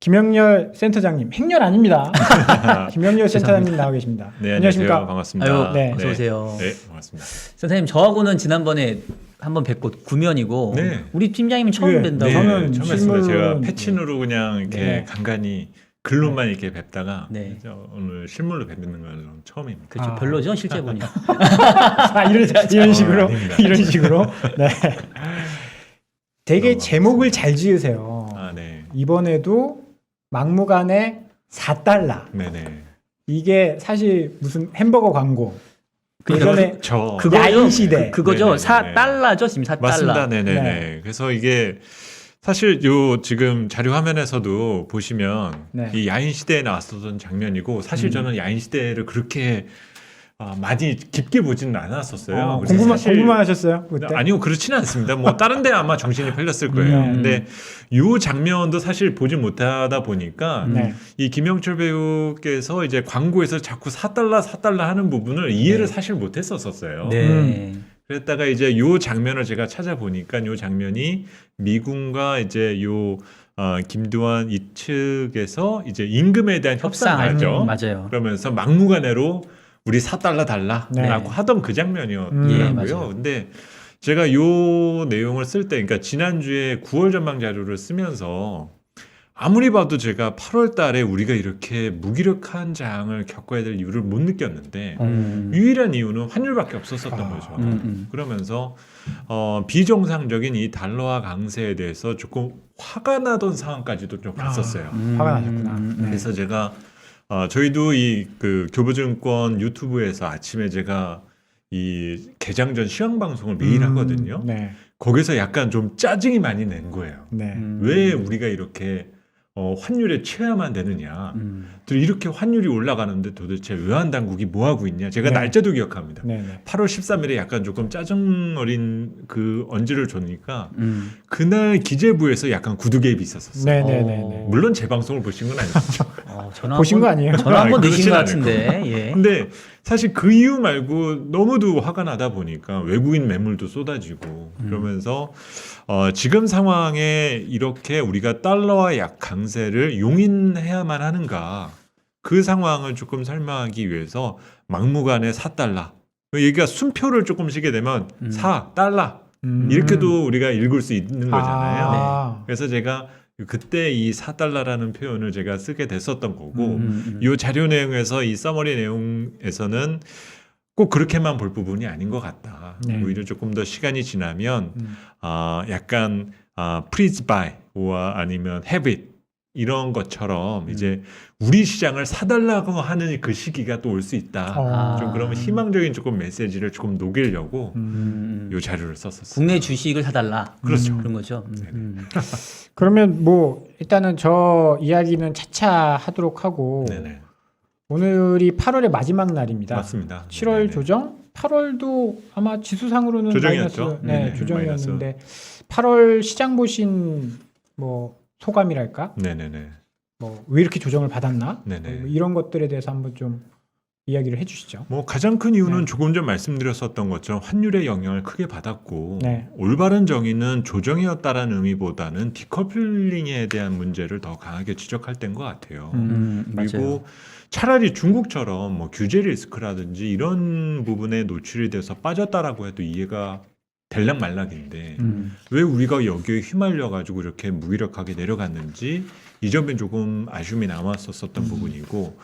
김영렬 센터장님, 행렬 아닙니다. 김영렬 센터장님 나와 계십니다. 네, 안녕하십니까? 반갑습니다. 아유, 네. 어서 오세요. 네, 반갑습니다. 선생님, 저하고는 지난번에 한번 뵙고 구면이고 네. 우리 팀장님은 처음 네. 뵌다고. 네, 저는 처음 했습니다. 실물은- 제가 패친으로 그냥 이렇게 네. 간간히 글로만 이렇게 뵙다가 네. 오늘 실물로 뵙는 건 처음입니다. 그렇죠. 아. 별로죠, 실제 보니까. 이런 식으로 아닙니다. 이런 식으로. 네. 되게 너무 제목을 잘 지으세요. 아, 네, 이번에도 막무가내 4달러. 네네. 이게 사실 무슨 햄버거 광고. 그 예전에 저 그거죠? 야인 시대. 그거죠. 네네네. 4달러죠, 지금 4달러. 맞습니다. 네네네. 네. 그래서 이게 사실 요 지금 자료 화면에서도 보시면 네. 이 야인 시대에 나왔었던 장면이고 사실 저는 야인 시대를 그렇게 많이 깊게 보지는 않았었어요. 그래서 사실 공부만 하셨어요? 그때? 아니요, 그렇지는 않습니다. 뭐 다른 데 아마 정신이 팔렸을 거예요. 근데 요 장면도 사실 보지 못하다 보니까 네. 이 김영철 배우께서 이제 광고에서 자꾸 4달러 하는 부분을 이해를 사실 못했었어요. 네. 그랬다가 이제 요 장면을 제가 찾아보니까 요 장면이 미군과 이제 요 김두한 이 측에서 이제 임금에 대한 협상을 하죠. 맞아요. 그러면서 막무가내로 우리 4달러 달라라고 네. 하던 그 예, 장면이었더라고요. 맞아요. 근데 제가 요 내용을 쓸 때, 그러니까 지난주에 9월 전망 자료를 쓰면서 아무리 봐도 제가 8월 달에 우리가 이렇게 무기력한 장을 겪어야 될 이유를 못 느꼈는데 유일한 이유는 환율밖에 없었었던 거죠. 그러면서 비정상적인 이 달러화 강세에 대해서 조금 화가 나던 상황까지도 좀 갔었어요. 화가 나셨구나. 네. 그래서 제가 저희도 이 그 교보증권 유튜브에서 아침에 제가 이 개장 전 시황 방송을 매일 하거든요. 네. 거기서 약간 좀 짜증이 많이 낸 거예요. 네. 왜 우리가 이렇게 환율에 취해야만 되느냐. 또 이렇게 환율이 올라가는데 도대체 외환 당국이 뭐 하고 있냐. 제가 네. 날짜도 기억합니다. 네. 네. 8월 13일에 약간 조금 짜증 어린 그 언지를 줬으니까 음. 그날 기재부에서 약간 구두 개입이 있었어요. 네. 네. 네. 네. 물론 제 방송을 보신 건 아니죠. 전화 보신 거 아니에요? 전화 한번 그렇진 내신 것 않을 같은데. 예. 근데 사실 그 이유 말고 너무도 화가 나다 보니까 외국인 매물도 쏟아지고 그러면서 지금 상황에 이렇게 우리가 달러와 약 강세를 용인해야만 하는가 그 상황을 조금 설명하기 위해서 막무가내 4달러 얘기가 순표를 조금 쓰게 되면 4달러 이렇게도 우리가 읽을 수 있는 거잖아요. 아. 그래서 제가 그때 이 4달러라는 표현을 제가 쓰게 됐었던 거고 이 자료 내용에서 이 서머리 내용에서는 꼭 그렇게만 볼 부분이 아닌 것 같다. 네. 오히려 조금 더 시간이 지나면 약간 freeze buy와 아니면 have it 이런 것처럼 이제 우리 시장을 사달라고 하는 그 시기가 또 올 수 있다. 아. 좀 그러면 희망적인 조금 메시지를 조금 녹이려고 이 자료를 썼었어요. 국내 주식을 사달라. 그렇죠. 그런 거죠. 그러면 뭐 일단은 저 이야기는 차차 하도록 하고 네네. 오늘이 8월의 마지막 날입니다. 맞습니다. 7월 네네. 조정? 8월도 아마 지수상으로는 조정이었죠. 마이너스, 네네, 조정이었는데 8월 시장 보신 뭐 소감이랄까? 네네네. 뭐 왜 이렇게 조정을 받았나? 네네. 뭐 이런 것들에 대해서 한번 좀 이야기를 해주시죠. 뭐 가장 큰 이유는 네. 조금 전 말씀드렸었던 것처럼 환율의 영향을 크게 받았고 네. 올바른 정의는 조정이었다라는 의미보다는 디커플링에 대한 문제를 더 강하게 지적할 때인 것 같아요. 그리고 맞아요. 차라리 중국처럼 뭐 규제 리스크라든지 이런 부분에 노출이 돼서 빠졌다라고 해도 이해가 될락 말락인데 왜 우리가 여기에 휘말려 가지고 이렇게 무기력하게 내려갔는지 이 점에 조금 아쉬움이 남았었던 부분이고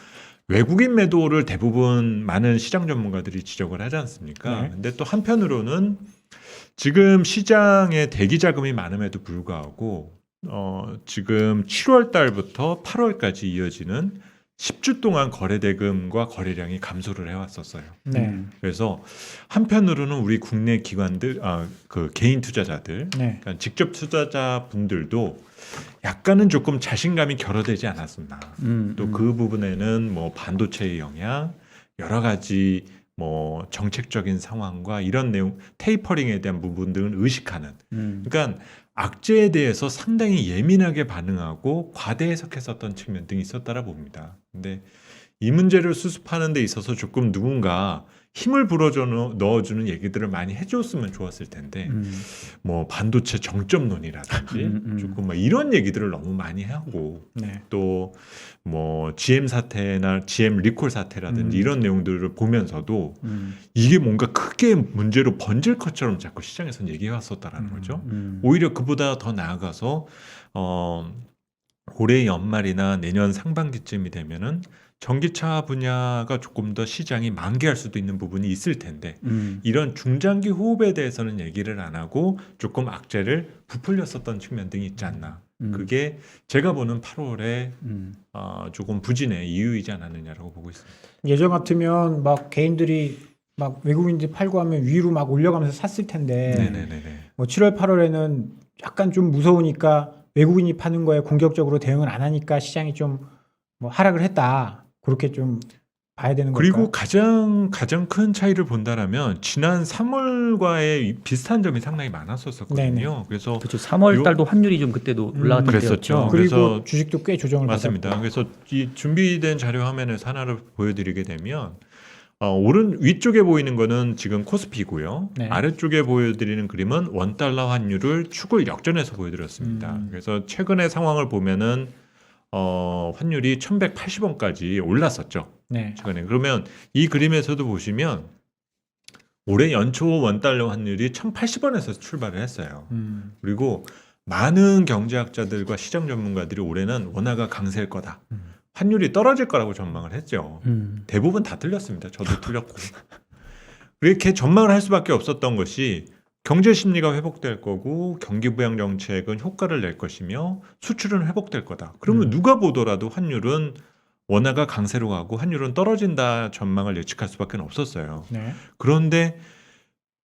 외국인 매도를 대부분 많은 시장 전문가들이 지적을 하지 않습니까? 네. 근데 또 한편으로는 지금 시장에 대기 자금이 많음에도 불구하고 지금 7월 달부터 8월까지 이어지는 10주 동안 거래 대금과 거래량이 감소를 해왔었어요. 네. 그래서 한편으로는 우리 국내 기관들, 그 개인 투자자들, 네. 그러니까 직접 투자자 분들도 약간은 조금 자신감이 결여되지 않았었나. 또 그 부분에는 뭐 반도체의 영향, 여러 가지 뭐 정책적인 상황과 이런 내용, 테이퍼링에 대한 부분들을 의식하는. 그러니까 악재에 대해서 상당히 예민하게 반응하고 과대 해석했었던 측면 등이 있었다라 봅니다. 근데 이 문제를 수습하는 데 있어서 조금 누군가 힘을 불어줘 넣어주는 얘기들을 많이 해줬으면 좋았을 텐데 뭐 반도체 정점론이라든지 조금 막 이런 얘기들을 너무 많이 하고 네. 또 뭐 GM 사태나 GM 리콜 사태라든지 이런 내용들을 보면서도 이게 뭔가 크게 문제로 번질 것처럼 자꾸 시장에서는 얘기해 왔었다라는 거죠. 오히려 그보다 더 나아가서 올해 연말이나 내년 상반기쯤이 되면은 전기차 분야가 조금 더 시장이 만개할 수도 있는 부분이 있을 텐데 이런 중장기 호흡에 대해서는 얘기를 안 하고 조금 악재를 부풀렸었던 측면 등이 있지 않나. 그게 제가 보는 8월에 조금 부진의 이유이지 않았느냐라고 보고 있습니다. 예전 같으면 막 개인들이 막 외국인들 팔고 하면 위로 막 올려가면서 샀을 텐데 네네네. 뭐 7월 8월에는 약간 좀 무서우니까 외국인이 파는 거에 공격적으로 대응을 안 하니까 시장이 좀 뭐 하락을 했다. 그렇게 좀 봐야 되는 그리고 걸까요? 가장 큰 차이를 본다라면 지난 3월과의 비슷한 점이 상당히 많았었거든요. 네네. 그래서 그렇죠. 3월 달도 환율이 좀 그때도 올라갔던 그랬었죠. 때였죠. 그리고 그래서 주식도 꽤 조정을 맞습니다. 받았고. 그래서 이 준비된 자료 화면에서 하나를 보여드리게 되면 위쪽에 보이는 거는 지금 코스피고요. 네. 아래쪽에 보여드리는 그림은 원달러 환율을 축을 역전해서 보여드렸습니다. 그래서 최근의 상황을 보면은 환율이 1180원까지 올랐었죠. 네. 최근에. 그러면 이 그림에서도 보시면 올해 연초 원달러 환율이 1080원에서 출발을 했어요. 그리고 많은 경제학자들과 시장 전문가들이 올해는 원화가 강세일 거다. 환율이 떨어질 거라고 전망을 했죠. 대부분 다 틀렸습니다. 저도 틀렸고. 그렇게 전망을 할 수밖에 없었던 것이 경제 심리가 회복될 거고 경기 부양 정책은 효과를 낼 것이며 수출은 회복될 거다. 그러면 누가 보더라도 환율은 원화가 강세로 가고 환율은 떨어진다 전망을 예측할 수밖에 없었어요. 네. 그런데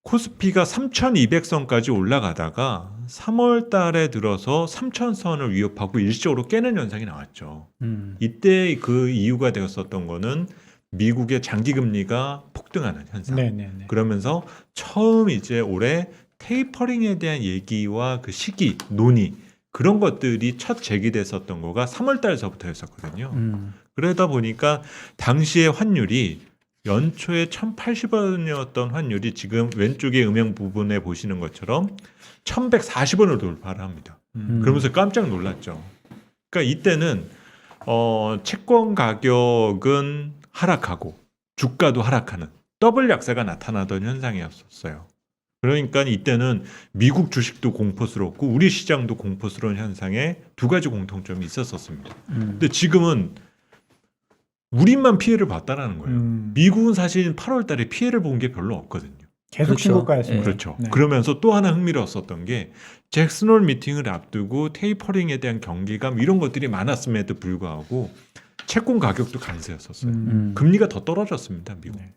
코스피가 3,200선까지 올라가다가 3월 달에 들어서 3,000선을 위협하고 일시적으로 깨는 현상이 나왔죠. 이때 그 이유가 되었었던 거는 미국의 장기 금리가 폭등하는 현상. 네네네. 그러면서 처음 이제 올해 테이퍼링에 대한 얘기와 그 시기, 논의 그런 것들이 첫 제기됐었던 거가 3월 달서부터였었거든요. 그러다 보니까 당시의 환율이 연초에 1,080원이었던 환율이 지금 왼쪽에 음영 부분에 보시는 것처럼 1,140원을 돌파를 합니다. 그러면서 깜짝 놀랐죠. 그러니까 이때는 채권 가격은 하락하고 주가도 하락하는 더블 약세가 나타나던 현상이었어요. 그러니까 이때는 미국 주식도 공포스럽고 우리 시장도 공포스러운 현상에 두 가지 공통점이 있었습니다. 근데 지금은 우리만 피해를 봤다라는 거예요. 미국은 사실 8월 달에 피해를 본 게 별로 없거든요. 계속 그렇죠. 신고가였습니다. 그렇죠. 네. 그러면서 또 하나 흥미로웠었던 게 잭슨홀 미팅을 앞두고 테이퍼링에 대한 경계감 이런 것들이 많았음에도 불구하고 채권 가격도 강세였었어요. 금리가 더 떨어졌습니다. 미국. 네.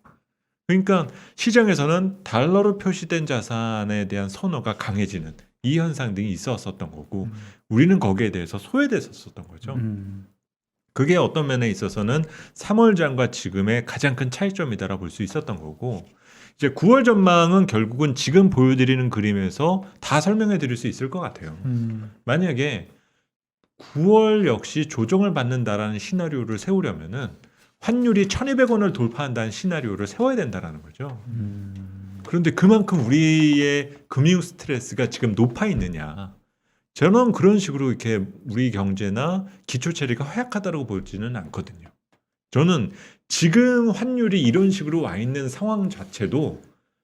그러니까 시장에서는 달러로 표시된 자산에 대한 선호가 강해지는 이 현상 등이 있었었던 거고 우리는 거기에 대해서 소외됐었던 거죠. 그게 어떤 면에 있어서는 3월 장과 지금의 가장 큰 차이점이다라고 볼 수 있었던 거고 이제 9월 전망은 결국은 지금 보여드리는 그림에서 다 설명해 드릴 수 있을 것 같아요. 만약에 9월 역시 조정을 받는다라는 시나리오를 세우려면은 환율이 1,200원을 돌파한다는 시나리오를 세워야 된다라는 거죠. 그런데 그만큼 우리의 금융 스트레스가 지금 높아 있느냐? 저는 그런 식으로 이렇게 우리 경제나 기초 체리가 허약하다고 보지는 않거든요. 저는 지금 환율이 이런 식으로 와 있는 상황 자체도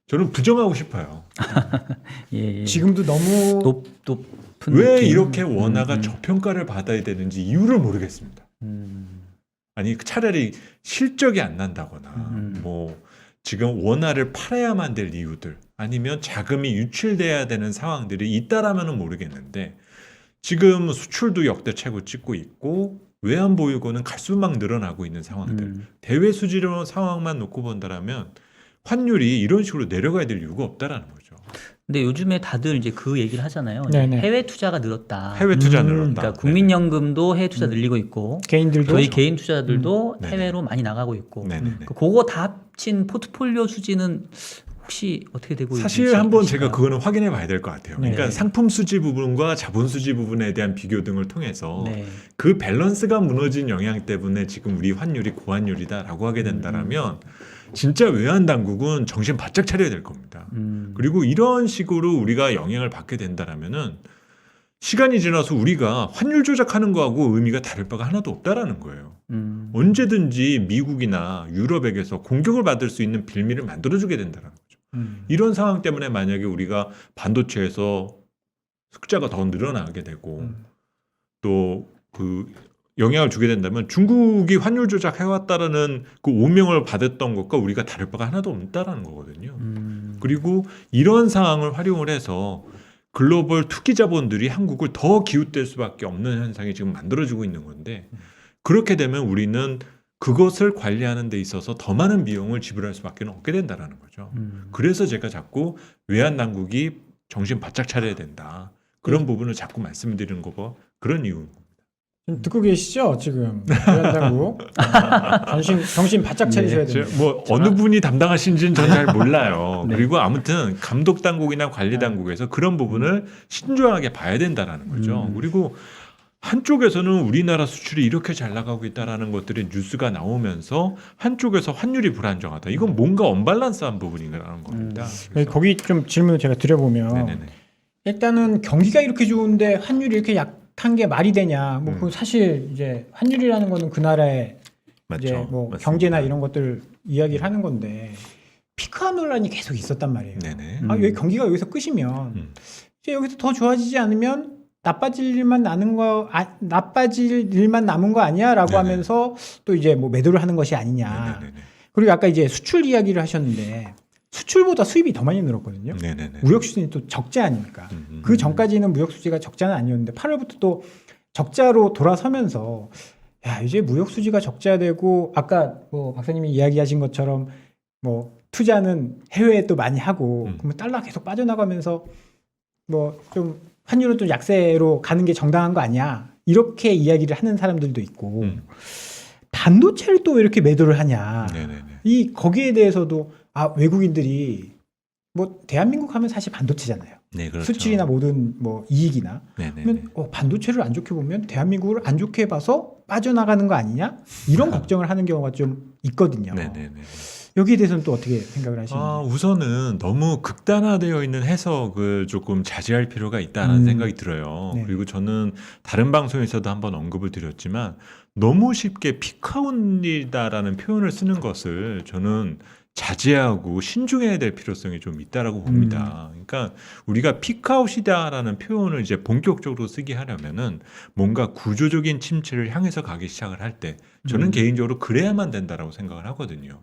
저는 부정하고 싶어요. 예. 지금도 너무 높은 왜 느낌. 이렇게 원화가 저평가를 받아야 되는지 이유를 모르겠습니다. 아니 차라리 실적이 안 난다거나 뭐 지금 원화를 팔아야만 될 이유들 아니면 자금이 유출돼야 되는 상황들이 있다라면은 모르겠는데 지금 수출도 역대 최고 찍고 있고 외환 보유고는 갈수록 늘어나고 있는 상황들 대외 수지로 상황만 놓고 본다라면 환율이 이런 식으로 내려가야 될 이유가 없다라는 거죠. 근데 요즘에 다들 이제 그 얘기를 하잖아요. 네네. 해외 투자가 늘었다. 해외 투자 늘었다. 그러니까 국민연금도 해외 투자 늘리고 있고 개인들도 저희 개인 투자자들도 네네. 해외로 많이 나가고 있고 네네네. 그거 다 합친 포트폴리오 수지는 혹시 어떻게 되고 사실 있는지 한번 아실까요? 제가 그거는 확인해 봐야 될 것 같아요. 네. 그러니까 상품 수지 부분과 자본 수지 부분에 대한 비교 등을 통해서 네. 그 밸런스가 무너진 영향 때문에 지금 우리 환율이 고환율이다라고 하게 된다라면 진짜 외환 당국은 정신 바짝 차려야 될 겁니다. 그리고 이런 식으로 우리가 영향을 받게 된다라면은 시간이 지나서 우리가 환율 조작하는 거하고 의미가 다를 바가 하나도 없다라는 거예요. 언제든지 미국이나 유럽에게서 공격을 받을 수 있는 빌미를 만들어주게 된다는 거죠. 이런 상황 때문에 만약에 우리가 반도체에서 흑자가 더 늘어나게 되고 또 그 영향을 주게 된다면 중국이 환율 조작해왔다라는 그 오명을 받았던 것과 우리가 다를 바가 하나도 없다라는 거거든요. 그리고 이런 상황을 활용을 해서 글로벌 투기 자본들이 한국을 더 기웃댈 수밖에 없는 현상이 지금 만들어지고 있는 건데 그렇게 되면 우리는 그것을 관리하는 데 있어서 더 많은 비용을 지불할 수밖에 없게 된다는 거죠. 그래서 제가 자꾸 외환 당국이 정신 바짝 차려야 된다. 그런 부분을 자꾸 말씀드리는 거고 그런 이유입니다. 지금 듣고 계시죠? 지금 외환당국 정신 바짝 차리셔야 됩니다. 뭐 어느 분이 담당하신지는 저는 잘 몰라요. 네. 그리고 아무튼 감독 당국이나 관리 당국에서 그런 부분을 신중하게 봐야 된다라는 거죠. 그리고 한쪽에서는 우리나라 수출이 이렇게 잘 나가고 있다라는 것들이 뉴스가 나오면서 한쪽에서 환율이 불안정하다. 이건 뭔가 언밸런스한 부분이라는 겁니다. 그래서 거기 좀 질문을 제가 드려보면 네네네. 일단은 경기가 이렇게 좋은데 환율이 이렇게 약한 게 말이 되냐? 뭐 그건 사실 이제 환율이라는 거는 그 나라의 맞죠. 이제 뭐 맞습니다. 경제나 이런 것들 이야기를 하는 건데 피크아 논란이 계속 있었단 말이에요. 네네. 아, 여기 경기가 여기서 끝이면 이제 여기서 더 좋아지지 않으면 나빠질 일만 남은 거 아니야라고 네네. 하면서 또 이제 뭐 매도를 하는 것이 아니냐. 네네네. 그리고 아까 이제 수출 이야기를 하셨는데 수출보다 수입이 더 많이 늘었거든요. 네네네. 무역 수준이 또 적자 아닙니까? 그 전까지는 무역 수지가 적자는 아니었는데 8월부터 또 적자로 돌아서면서 야, 이제 무역 수지가 적자되고 아까 뭐 박사님이 이야기하신 것처럼 뭐 투자는 해외에 또 많이 하고 그러면 달러 계속 빠져나가면서 뭐 좀 환율은 좀 약세로 가는 게 정당한 거 아니야? 이렇게 이야기를 하는 사람들도 있고 반도체를 또 왜 이렇게 매도를 하냐? 네네네. 이 거기에 대해서도 아 외국인들이 뭐 대한민국 하면 사실 반도체잖아요. 네, 그렇죠. 수출이나 모든 뭐 이익이나 네네네. 그러면 반도체를 안 좋게 보면 대한민국을 안 좋게 봐서 빠져나가는 거 아니냐? 이런 걱정을 하는 경우가 좀 있거든요. 네네네. 여기에 대해서는 또 어떻게 생각을 하시는지? 우선은 너무 극단화되어 있는 해석을 조금 자제할 필요가 있다는 생각이 들어요. 네. 그리고 저는 다른 방송에서도 한번 언급을 드렸지만 너무 쉽게 피크아웃이다라는 표현을 쓰는 것을 저는 자제하고 신중해야 될 필요성이 좀 있다라고 봅니다. 그러니까 우리가 피크아웃이다라는 표현을 이제 본격적으로 쓰게 하려면은 뭔가 구조적인 침체를 향해서 가기 시작을 할 때 저는 개인적으로 그래야만 된다라고 생각을 하거든요.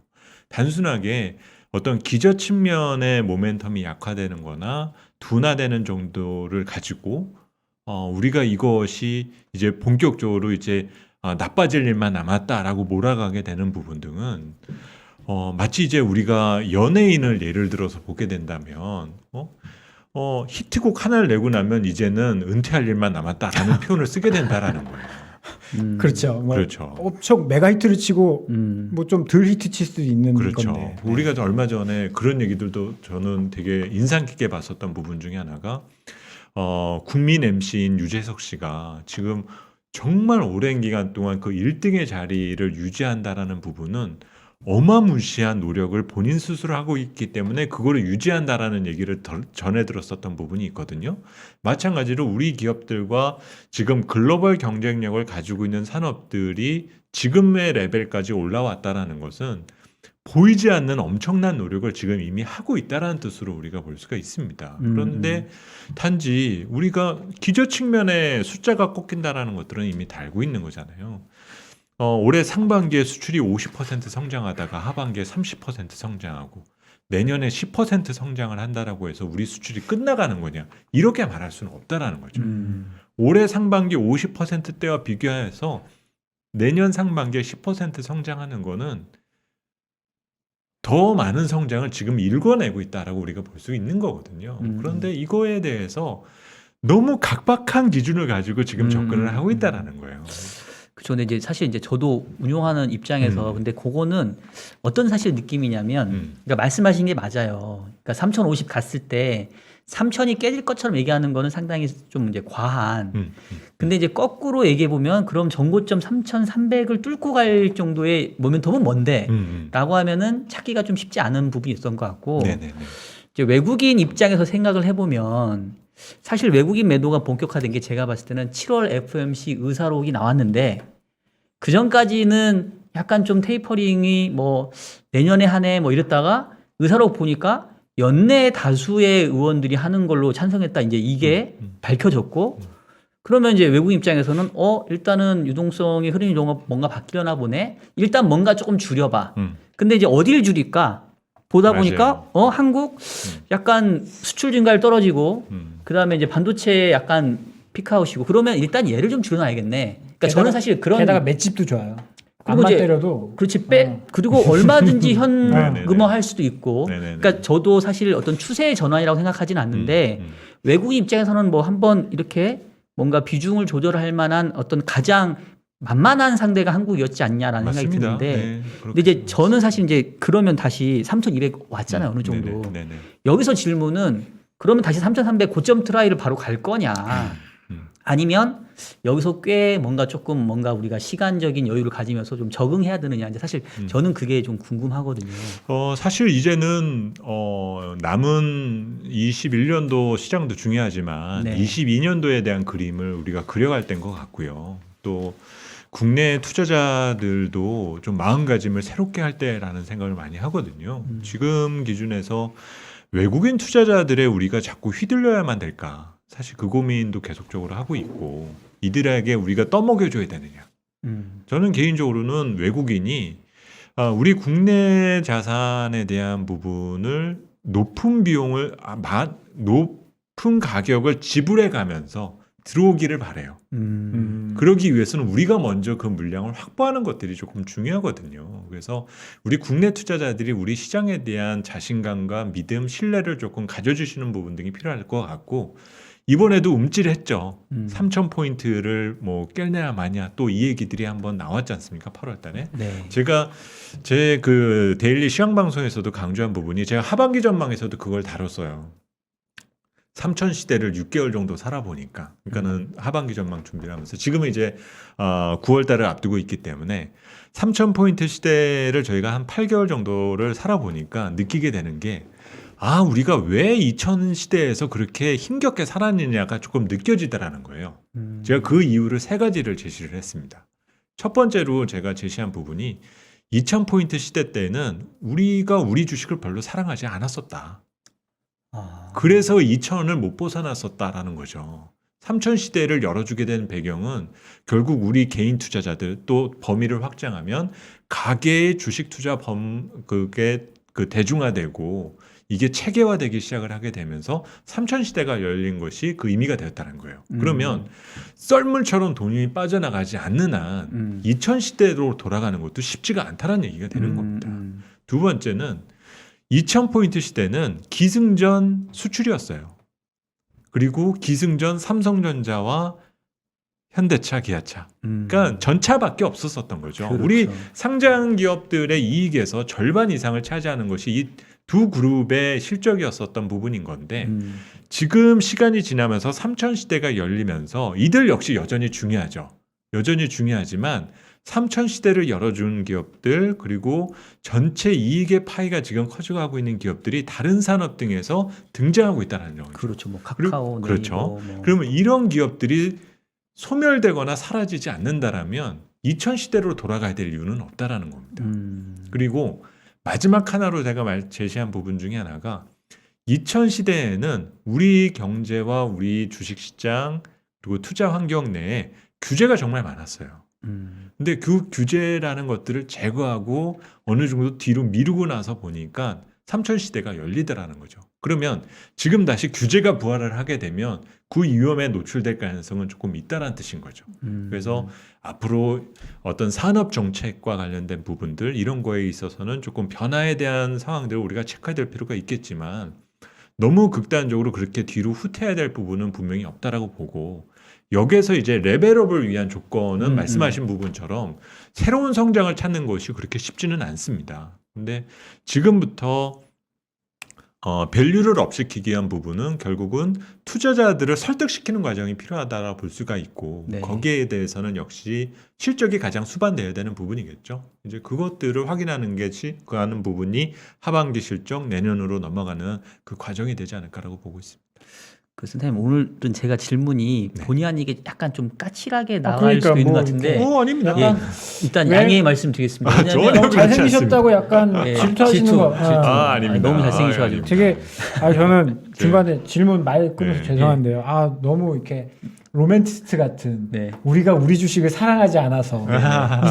단순하게 어떤 기저 측면의 모멘텀이 약화되는 거나 둔화되는 정도를 가지고 우리가 이것이 이제 본격적으로 이제 나빠질 일만 남았다라고 몰아가게 되는 부분 등은 마치 이제 우리가 연예인을 예를 들어서 보게 된다면 히트곡 하나를 내고 나면 이제는 은퇴할 일만 남았다라는 표현을 쓰게 된다라는 거예요. 그렇죠. 뭐 그렇죠. 엄청 메가 히트를 치고 뭐 좀 덜 히트 칠 수도 있는 그렇죠. 건데. 우리가 얼마 전에 그런 얘기들도 저는 되게 인상 깊게 봤었던 부분 중에 하나가 국민 MC인 유재석 씨가 지금 정말 오랜 기간 동안 그 1등의 자리를 유지한다라는 부분은 어마무시한 노력을 본인 스스로 하고 있기 때문에 그거를 유지한다라는 얘기를 전해 들었었던 부분이 있거든요. 마찬가지로 우리 기업들과 지금 글로벌 경쟁력을 가지고 있는 산업들이 지금의 레벨까지 올라왔다라는 것은 보이지 않는 엄청난 노력을 지금 이미 하고 있다라는 뜻으로 우리가 볼 수가 있습니다. 그런데 단지 우리가 기저 측면에 숫자가 꺾인다라는 것들은 이미 다 알고 있는 거잖아요. 올해 상반기에 수출이 50% 성장하다가 하반기에 30% 성장하고 내년에 10% 성장을 한다라고 해서 우리 수출이 끝나가는 거냐 이렇게 말할 수는 없다라는 거죠. 올해 상반기 50%대와 비교해서 내년 상반기에 10% 성장하는 거는 더 많은 성장을 지금 일궈내고 있다라고 우리가 볼 수 있는 거거든요. 그런데 이거에 대해서 너무 각박한 기준을 가지고 지금 접근을 하고 있다라는 거예요. 그렇죠. 근데 이제 사실 이제 저도 운용하는 입장에서 근데 그거는 어떤 사실 느낌이냐면 그러니까 말씀하신 게 맞아요. 그러니까 3,050 갔을 때 3,000이 깨질 것처럼 얘기하는 거는 상당히 좀 이제 과한. 근데 이제 거꾸로 얘기해 보면 그럼 정고점 3,300을 뚫고 갈 정도의 모멘텀은 뭔데? 라고 하면은 찾기가 좀 쉽지 않은 부분이 있었던 것 같고. 네네네. 이제 외국인 입장에서 생각을 해보면 사실 외국인 매도가 본격화된 게 제가 봤을 때는 7월 FOMC 의사록이 나왔는데 그 전까지는 약간 좀 테이퍼링이 뭐 내년에 하네 뭐 이랬다가 의사록 보니까 연내 다수의 의원들이 하는 걸로 찬성했다. 이제 이게 밝혀졌고 그러면 이제 외국인 입장에서는 일단은 유동성의 흐름이 뭔가 바뀌려나 보네. 일단 뭔가 조금 줄여봐. 근데 이제 어딜 줄일까? 보다 맞아요. 보니까 한국 약간 수출 증가율 떨어지고 그다음에 이제 반도체 약간 피크아웃이고 그러면 일단 얘를 좀 줄여놔야겠네. 그러니까 저는 사실 그런 게다가 맷집도 좋아요. 그리고 안만 이제 때려도 그렇지 그리고 얼마든지 네네네. 현금화할 수도 있고 네네네. 그러니까 저도 사실 어떤 추세의 전환이라고 생각하진 않는데 외국인 입장에서는 뭐 한번 이렇게 뭔가 비중을 조절할 만한 어떤 가장 만만한 상대가 한국이었지 않냐라는 생각이 맞습니다. 드는데 네, 근데 이제 저는 사실 이제 그러면 다시 3,200 왔잖아요 어느 정도 네네. 여기서 질문은 그러면 다시 3,300 고점 트라이를 바로 갈 거냐 아니면 여기서 꽤 뭔가 우리가 시간적인 여유를 가지면서 좀 적응해야 되느냐 이제 사실 저는 그게 좀 궁금하거든요. 사실 이제는 남은 21년도 시장도 중요하지만 네. 22년도에 대한 그림을 우리가 그려갈 때인 것 같고요. 또 국내 투자자들도 좀 마음가짐을 새롭게 할 때라는 생각을 많이 하거든요. 지금 기준에서 외국인 투자자들의 우리가 자꾸 휘둘려야만 될까? 사실 그 고민도 계속적으로 하고 있고 이들에게 우리가 떠먹여줘야 되느냐? 저는 개인적으로는 외국인이 우리 국내 자산에 대한 부분을 높은 비용을 높은 가격을 지불해 가면서 들어오기를 바래요. 그러기 위해서는 우리가 먼저 그 물량을 확보하는 것들이 조금 중요하거든요. 그래서 우리 국내 투자자들이 우리 시장에 대한 자신감과 믿음, 신뢰를 조금 가져주시는 부분 등이 필요할 것 같고 이번에도 움찔했죠. 3,000포인트를 뭐 깰래야 마냐 또 이 얘기들이 한번 나왔지 않습니까? 8월 달에. 네. 제가 제 그 데일리 시황 방송에서도 강조한 부분이 제가 하반기 전망에서도 그걸 다뤘어요. 3,000 시대를 6개월 정도 살아보니까 그러니까는 하반기 전망 준비를 하면서 지금은 이제 9월 달을 앞두고 있기 때문에 3,000포인트 시대를 저희가 한 8개월 정도를 살아보니까 느끼게 되는 게 우리가 왜 2,000 시대에서 그렇게 힘겹게 살았느냐가 조금 느껴지더라는 거예요. 제가 그 이유를 세 가지를 제시를 했습니다. 첫 번째로 제가 제시한 부분이 2,000포인트 시대 때는 우리가 우리 주식을 별로 사랑하지 않았었다. 그래서 2,000을 못 벗어났었다라는 거죠. 3,000 시대를 열어주게 된 배경은 결국 우리 개인 투자자들 또 범위를 확장하면 가계의 주식 투자 그게 대중화되고 이게 체계화되기 시작을 하게 되면서 3,000 시대가 열린 것이 그 의미가 되었다는 거예요. 그러면 썰물처럼 돈이 빠져나가지 않는 한 2,000 시대로 돌아가는 것도 쉽지가 않다는 얘기가 되는 겁니다. 두 번째는 2,000포인트 시대는 기승전 수출이었어요. 그리고 기승전 삼성전자와 현대차, 기아차. 그러니까 전차밖에 없었던 거죠. 그렇죠. 우리 상장 기업들의 이익에서 절반 이상을 차지하는 것이 이 두 그룹의 실적이었었던 부분인 건데 지금 시간이 지나면서 3,000 시대가 열리면서 이들 역시 여전히 중요하죠. 여전히 중요하지만 3,000 시대를 열어준 기업들 그리고 전체 이익의 파이가 지금 커져가고 있는 기업들이 다른 산업 등에서 등장하고 있다는 거죠. 그렇죠. 뭐 카카오, 네이버, 그렇죠. 뭐. 그러면 이런 기업들이 소멸되거나 사라지지 않는다라면 2,000 시대로 돌아가야 될 이유는 없다라는 겁니다. 그리고 마지막 하나로 제가 제시한 부분 중에 하나가 2,000 시대에는 우리 경제와 우리 주식시장 그리고 투자 환경 내에 규제가 정말 많았어요. 근데 그 규제라는 것들을 제거하고 어느 정도 뒤로 미루고 나서 보니까 3,000 시대가 열리더라는 거죠. 그러면 지금 다시 규제가 부활을 하게 되면 그 위험에 노출될 가능성은 조금 있다라는 뜻인 거죠. 그래서 앞으로 어떤 산업 정책과 관련된 부분들 이런 거에 있어서는 조금 변화에 대한 상황들을 우리가 체크해야 될 필요가 있겠지만 너무 극단적으로 그렇게 뒤로 후퇴해야 될 부분은 분명히 없다라고 보고 여기에서 이제 레벨업을 위한 조건은 음, 말씀하신 부분처럼 새로운 성장을 찾는 것이 그렇게 쉽지는 않습니다. 근데 지금부터 밸류를 업시키기 위한 부분은 결국은 투자자들을 설득시키는 과정이 필요하다고 볼 수가 있고 네. 거기에 대해서는 역시 실적이 가장 수반되어야 되는 부분이겠죠. 이제 그것들을 확인하는 것이 그 하는 부분이 하반기 실적 내년으로 넘어가는 그 과정이 되지 않을까라고 보고 있습니다. 그 선생님 오늘은 제가 질문이 네. 본의 아니게 약간 좀 까칠하게 나갈 그러니까 수도 있는 뭐 것 같은데 아닙니다. 예, 일단 왜- 양해의 말씀드리겠습니다. 아, 전혀 왜냐하면 잘생기셨다고 약간 예, 질투하시는 질투, 거. 질투. 아닙니다. 너무 잘생기셔가지고. 아닙니다. 되게 저는 중간에 질문 말 끊어서 네. 죄송한데요. 너무 이렇게 로맨티스트 같은 네. 우리가 우리 주식을 사랑하지 않아서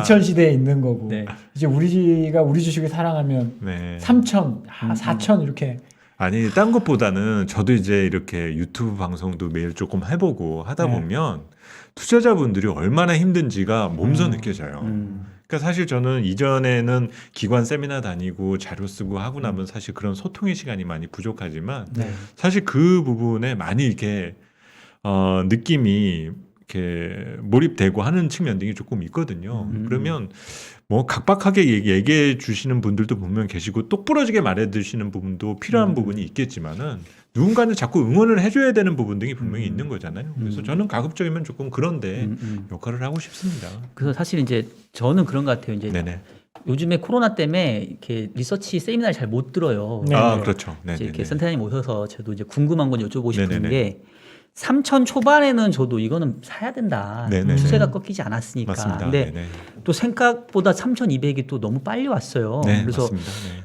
2000 시대에 있는 거고 네. 이제 우리가 우리 주식을 사랑하면 네. 3000, 4000 이렇게 아니 딴 것보다는 저도 이제 이렇게 유튜브 방송도 매일 조금 해보고 하다 네. 보면 투자자분들이 얼마나 힘든지가 몸소 느껴져요. 음. 그러니까 사실 저는 이전에는 기관 세미나 다니고 자료 쓰고 하고 나면 사실 그런 소통의 시간이 많이 부족하지만 네. 사실 그 부분에 많이 이렇게 느낌이 이렇게 몰입되고 하는 측면들이 조금 있거든요. 그러면 뭐 각박하게 얘기해 주시는 분들도 분명 계시고 똑부러지게 말해 주시는 부분도 필요한 부분이 있겠지만은 누군가는 자꾸 응원을 해줘야 되는 부분들이 분명히 있는 거잖아요. 그래서 저는 가급적이면 조금 그런데 역할을 하고 싶습니다. 그래서 사실 이제 저는 그런 것 같아요. 이제 네네. 요즘에 코로나 때문에 이렇게 리서치 세미나를 잘 못 들어요. 네. 그렇죠. 이제 네네. 이렇게 센터장님 오셔서 저도 이제 궁금한 건 여쭤보고 싶은 네네네. 게 3천 초반에는 저도 이거는 사야 된다. 네네네. 추세가 꺾이지 않았으니까. 맞습니다. 근데 네네. 또 생각보다 3,200이 또 너무 빨리 왔어요. 네, 그래서 맞습니다. 네.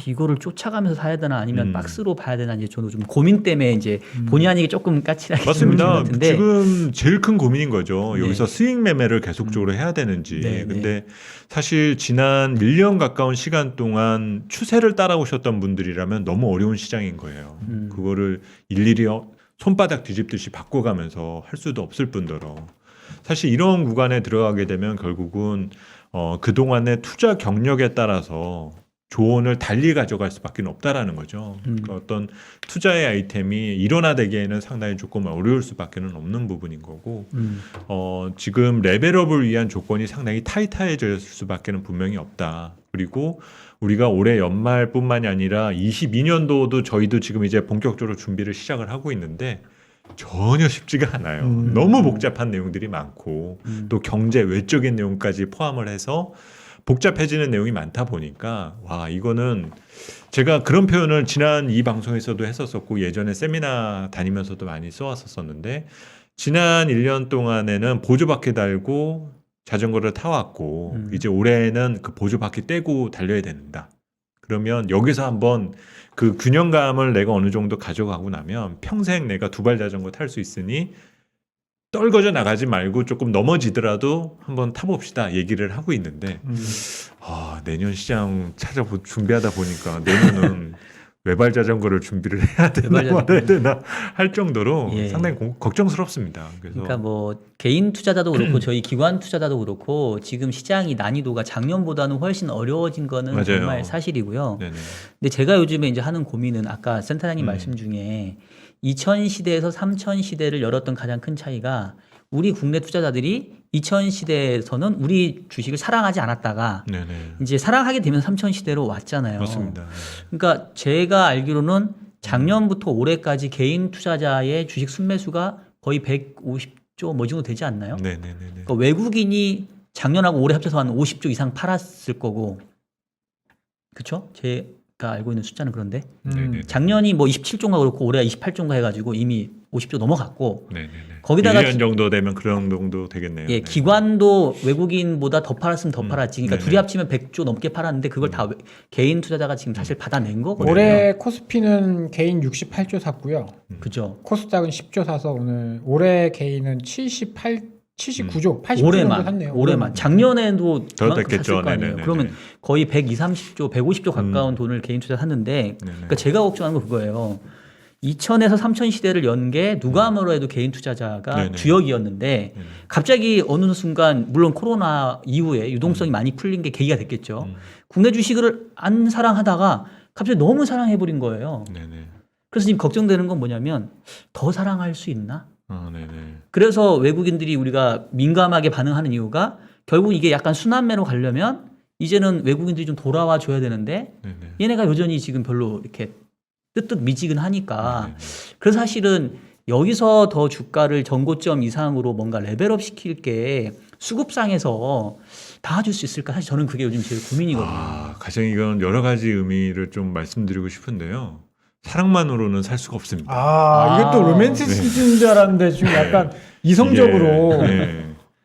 이거를 쫓아가면서 사야 되나 아니면 박스로 봐야 되나 이제 저도 좀 고민 때문에 이제 본의 아니게 조금 까칠하게 질문을 맞습니다. 드린 것 같은데 지금 제일 큰 고민인 거죠. 네. 여기서 수익 매매를 계속적으로 해야 되는지. 네, 근데 사실 지난 1년 가까운 시간 동안 추세를 따라오셨던 분들이라면 너무 어려운 시장인 거예요. 그거를 일일이 손바닥 뒤집듯이 바꿔가면서 할 수도 없을 뿐더러 사실 이런 구간에 들어가게 되면 결국은 그동안의 투자 경력에 따라서 조언을 달리 가져갈 수밖에 없다라는 거죠. 그러니까 어떤 투자의 아이템이 일원화되기에는 상당히 조금 어려울 수밖에 없는 부분인 거고 지금 레벨업을 위한 조건이 상당히 타이트해질 수밖에 분명히 없다. 그리고 우리가 올해 연말뿐만이 아니라 22년도도 저희도 지금 이제 본격적으로 준비를 시작을 하고 있는데 전혀 쉽지가 않아요. 너무 복잡한 내용들이 많고 또 경제 외적인 내용까지 포함을 해서 복잡해지는 내용이 많다 보니까 이거는 제가 그런 표현을 지난 이 방송에서도 했었었고 예전에 세미나 다니면서도 많이 써왔었었는데 지난 1년 동안에는 보조바퀴 달고 자전거를 타왔고 이제 올해는 그 보조바퀴 떼고 달려야 된다. 그러면 여기서 한번 그 균형감을 내가 어느 정도 가져가고 나면 평생 내가 두발 자전거 탈 수 있으니 떨궈져 나가지 말고 조금 넘어지더라도 한번 타봅시다 얘기를 하고 있는데 내년 시장 준비하다 보니까 내년은 외발 자전거를 준비를 해야 되나 말아야 되나 할 정도로 예. 상당히 걱정스럽습니다. 그래서 그러니까 뭐 개인 투자자도 그렇고 저희 기관 투자자도 그렇고 지금 시장이 난이도가 작년보다는 훨씬 어려워진 거는 맞아요. 정말 사실이고요. 네네. 근데 제가 요즘에 이제 하는 고민은 아까 센터장님 말씀 중에 2000 시대에서 3000 시대를 열었던 가장 큰 차이가 우리 국내 투자자들이 2000 시대에서는 우리 주식을 사랑하지 않았다가 네네. 이제 사랑하게 되면 3000 시대로 왔잖아요. 맞습니다. 그러니까 제가 알기로는 작년부터 올해까지 개인 투자자의 주식 순매수가 거의 150조 뭐 정도 되지 않나요? 네네네. 그러니까 외국인이 작년하고 올해 합쳐서 한 50조 이상 팔았을 거고, 그렇죠? 제가 알고 있는 숫자는 그런데 네네. 작년이 뭐 27조인가 그렇고 올해가 28조인가 해가지고 이미 50조 넘어갔고, 네네네. 거기다가 1년 정도 되면 그런 정도 되겠네요. 예, 네. 기관도 외국인보다 더 팔았으면 더 팔았지. 그러니까 네네. 둘이 합치면 100조 넘게 팔았는데 그걸 다 개인 투자자가 지금 사실 받아낸 거거든요. 올해 코스피는 개인 68조 샀고요. 그죠? 코스닥은 10조 사서 올해 개인은 79조, 80조 정도 올해만 샀네요. 올해만 작년에도 더 그만큼 됐겠죠. 샀을 거 아니에요. 네네네. 그러면 거의 120, 30조, 150조 가까운 돈을 개인 투자 샀는데 그러니까 제가 걱정하는 건 그거예요. 2000에서 3000 시대를 연 게 누가 뭐라 해도 개인 투자자가 네네. 주역이었는데 갑자기 어느 순간 물론 코로나 이후에 유동성이 많이 풀린 게 계기가 됐겠죠. 국내 주식을 안 사랑하다가 갑자기 너무 사랑해버린 거예요. 네네. 그래서 지금 걱정되는 건 뭐냐면 더 사랑할 수 있나? 네네. 그래서 외국인들이 우리가 민감하게 반응하는 이유가 결국 이게 약간 순환매로 가려면 이제는 외국인들이 좀 돌아와 줘야 되는데 네네. 얘네가 여전히 지금 별로 이렇게 뜨뜻미지근하니까 네네. 그래서 사실은 여기서 더 주가를 전고점 이상으로 뭔가 레벨업 시킬 게 수급상에서 닿아줄 수 있을까? 사실 저는 그게 요즘 제일 고민이거든요. 가장 이건 여러 가지 의미를 좀 말씀드리고 싶은데요. 사랑만으로는 살 수가 없습니다. 이게 또 아. 로맨티스트인 줄 알았는데 지금 약간 이성적으로.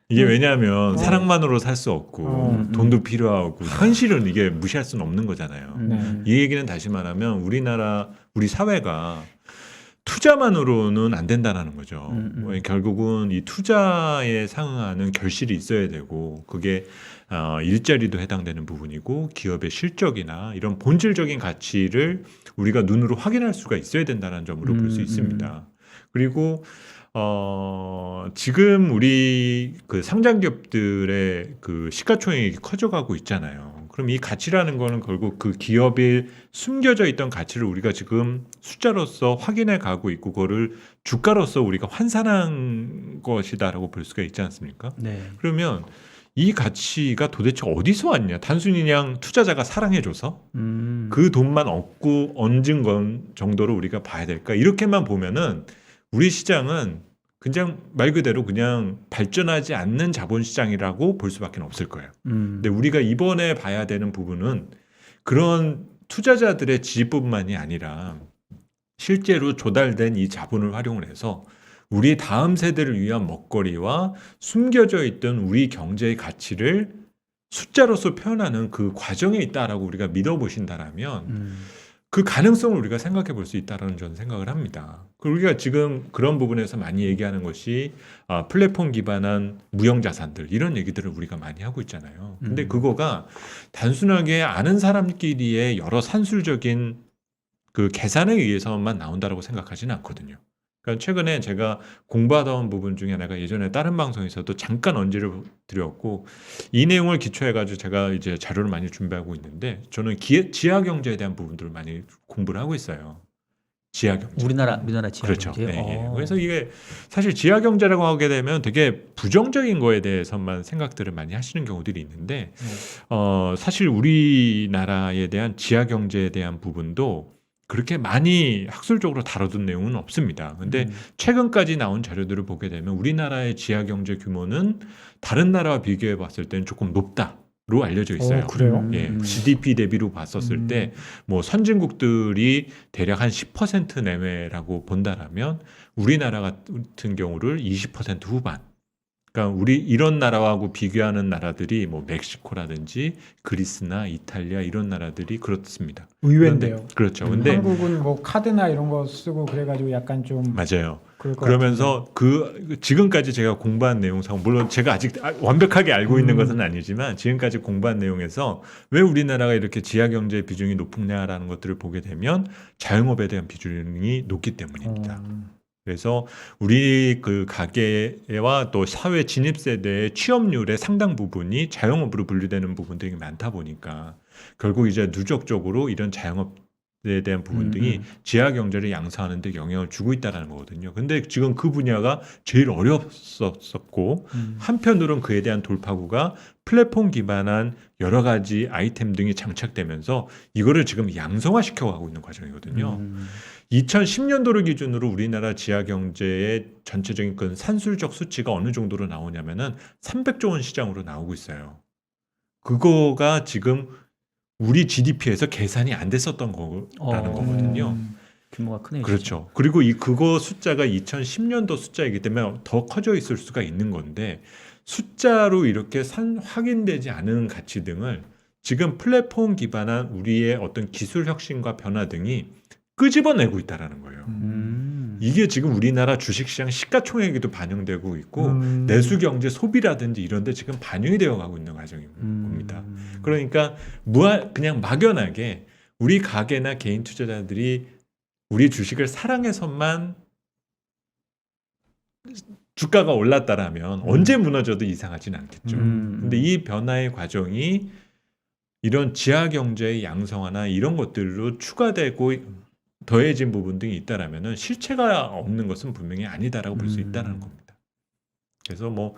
이게 왜냐하면 네. 사랑만으로 살 수 없고 돈도 필요하고 현실은 이게 무시할 수는 없는 거잖아요. 네. 이 얘기는 다시 말하면 우리 사회가 투자만으로는 안 된다는 거죠. 결국은 이 투자에 상응하는 결실이 있어야 되고 그게 일자리도 해당되는 부분이고 기업의 실적이나 이런 본질적인 가치를 우리가 눈으로 확인할 수가 있어야 된다는 점으로 볼 수 있습니다. 그리고 지금 우리 그 상장 기업들의 그 시가총액이 커져가고 있잖아요. 그럼 이 가치라는 거는 결국 그 기업에 숨겨져 있던 가치를 우리가 지금 숫자로서 확인해 가고 있고 그거를 주가로서 우리가 환산한 것이다라고 볼 수가 있지 않습니까? 네. 그러면 이 가치가 도대체 어디서 왔냐? 단순히 그냥 투자자가 사랑해줘서 그 돈만 얻고 얹은 건 정도로 우리가 봐야 될까? 이렇게만 보면은 우리 시장은 그냥 말 그대로 그냥 발전하지 않는 자본시장이라고 볼 수밖에 없을 거예요. 근데 우리가 이번에 봐야 되는 부분은 그런 투자자들의 지지뿐만이 아니라 실제로 조달된 이 자본을 활용을 해서 우리 다음 세대를 위한 먹거리와 숨겨져 있던 우리 경제의 가치를 숫자로서 표현하는 그 과정에 있다라고 우리가 믿어보신다라면 그 가능성을 우리가 생각해 볼 수 있다라는 저는 생각을 합니다. 그리고 우리가 지금 그런 부분에서 많이 얘기하는 것이 플랫폼 기반한 무형 자산들 이런 얘기들을 우리가 많이 하고 있잖아요. 근데 그거가 단순하게 아는 사람끼리의 여러 산술적인 그 계산에 의해서만 나온다라고 생각하지는 않거든요. 그러니까 최근에 제가 공부하다 온 부분 중에 하나가 예전에 다른 방송에서도 잠깐 언지를 드렸고 이 내용을 기초해가지고 제가 이제 자료를 많이 준비하고 있는데 저는 지하 경제에 대한 부분들을 많이 공부를 하고 있어요. 지하 경제. 우리나라 지하 그렇죠. 경제. 그래서 이게 사실 지하 경제라고 하게 되면 되게 부정적인 거에 대해서만 생각들을 많이 하시는 경우들이 있는데 사실 우리나라에 대한 지하 경제에 대한 부분도 그렇게 많이 학술적으로 다뤄둔 내용은 없습니다. 근데 최근까지 나온 자료들을 보게 되면 우리나라의 지하 경제 규모는 다른 나라와 비교해 봤을 때는 조금 높다로 알려져 있어요. 그래요? GDP 대비로 봤었을 때 뭐 선진국들이 대략 한 10% 내외라고 본다라면 우리나라 같은 경우를 20% 후반. 그러니까 우리 이런 나라하고 비교하는 나라들이 뭐 멕시코라든지 그리스나 이탈리아 이런 나라들이 그렇습니다. 의외인데요. 그런데, 그렇죠. 근데 한국은 뭐 카드나 이런 거 쓰고 그래가지고 약간 좀 맞아요. 그럴 것 그러면서 그 지금까지 제가 공부한 내용상 물론 제가 아직 완벽하게 알고 있는 것은 아니지만 지금까지 공부한 내용에서 왜 우리나라가 이렇게 지하 경제 비중이 높냐라는 것들을 보게 되면 자영업에 대한 비중이 높기 때문입니다. 그래서 우리 그 가계와 또 사회 진입 세대의 취업률의 상당 부분이 자영업으로 분류되는 부분들이 많다 보니까 결국 이제 누적적으로 이런 자영업에 대한 부분 등이 지하 경제를 양성하는 데 영향을 주고 있다는 거거든요. 근데 지금 그 분야가 제일 어렵었었고 한편으로는 그에 대한 돌파구가 플랫폼 기반한 여러 가지 아이템 등이 장착되면서 이거를 지금 양성화시켜 가고 있는 과정이거든요. 2010년도를 기준으로 우리나라 지하 경제의 전체적인 그 산술적 수치가 어느 정도로 나오냐면은 300조 원 시장으로 나오고 있어요. 그거가 지금 우리 GDP에서 계산이 안 됐었던 거라는 거거든요. 규모가 크네요. 그렇죠. 그리고 그거 숫자가 2010년도 숫자이기 때문에 더 커져 있을 수가 있는 건데 숫자로 이렇게 확인되지 않은 가치 등을 지금 플랫폼 기반한 우리의 어떤 기술 혁신과 변화 등이 끄집어내고 있다라는 거예요. 이게 지금 우리나라 주식시장 시가총액에도 반영되고 있고 내수경제 소비라든지 이런 데 지금 반영이 되어가고 있는 과정인 겁니다. 그러니까 그냥 막연하게 우리 가게나 개인 투자자들이 우리 주식을 사랑해서만 주가가 올랐다라면 언제 무너져도 이상하진 않겠죠. 근데 이 변화의 과정이 이런 지하 경제의 양성화나 이런 것들로 추가되고 더해진 부분 등이 있다라면은 실체가 없는 것은 분명히 아니다라고 볼 수 있다는 겁니다. 그래서 뭐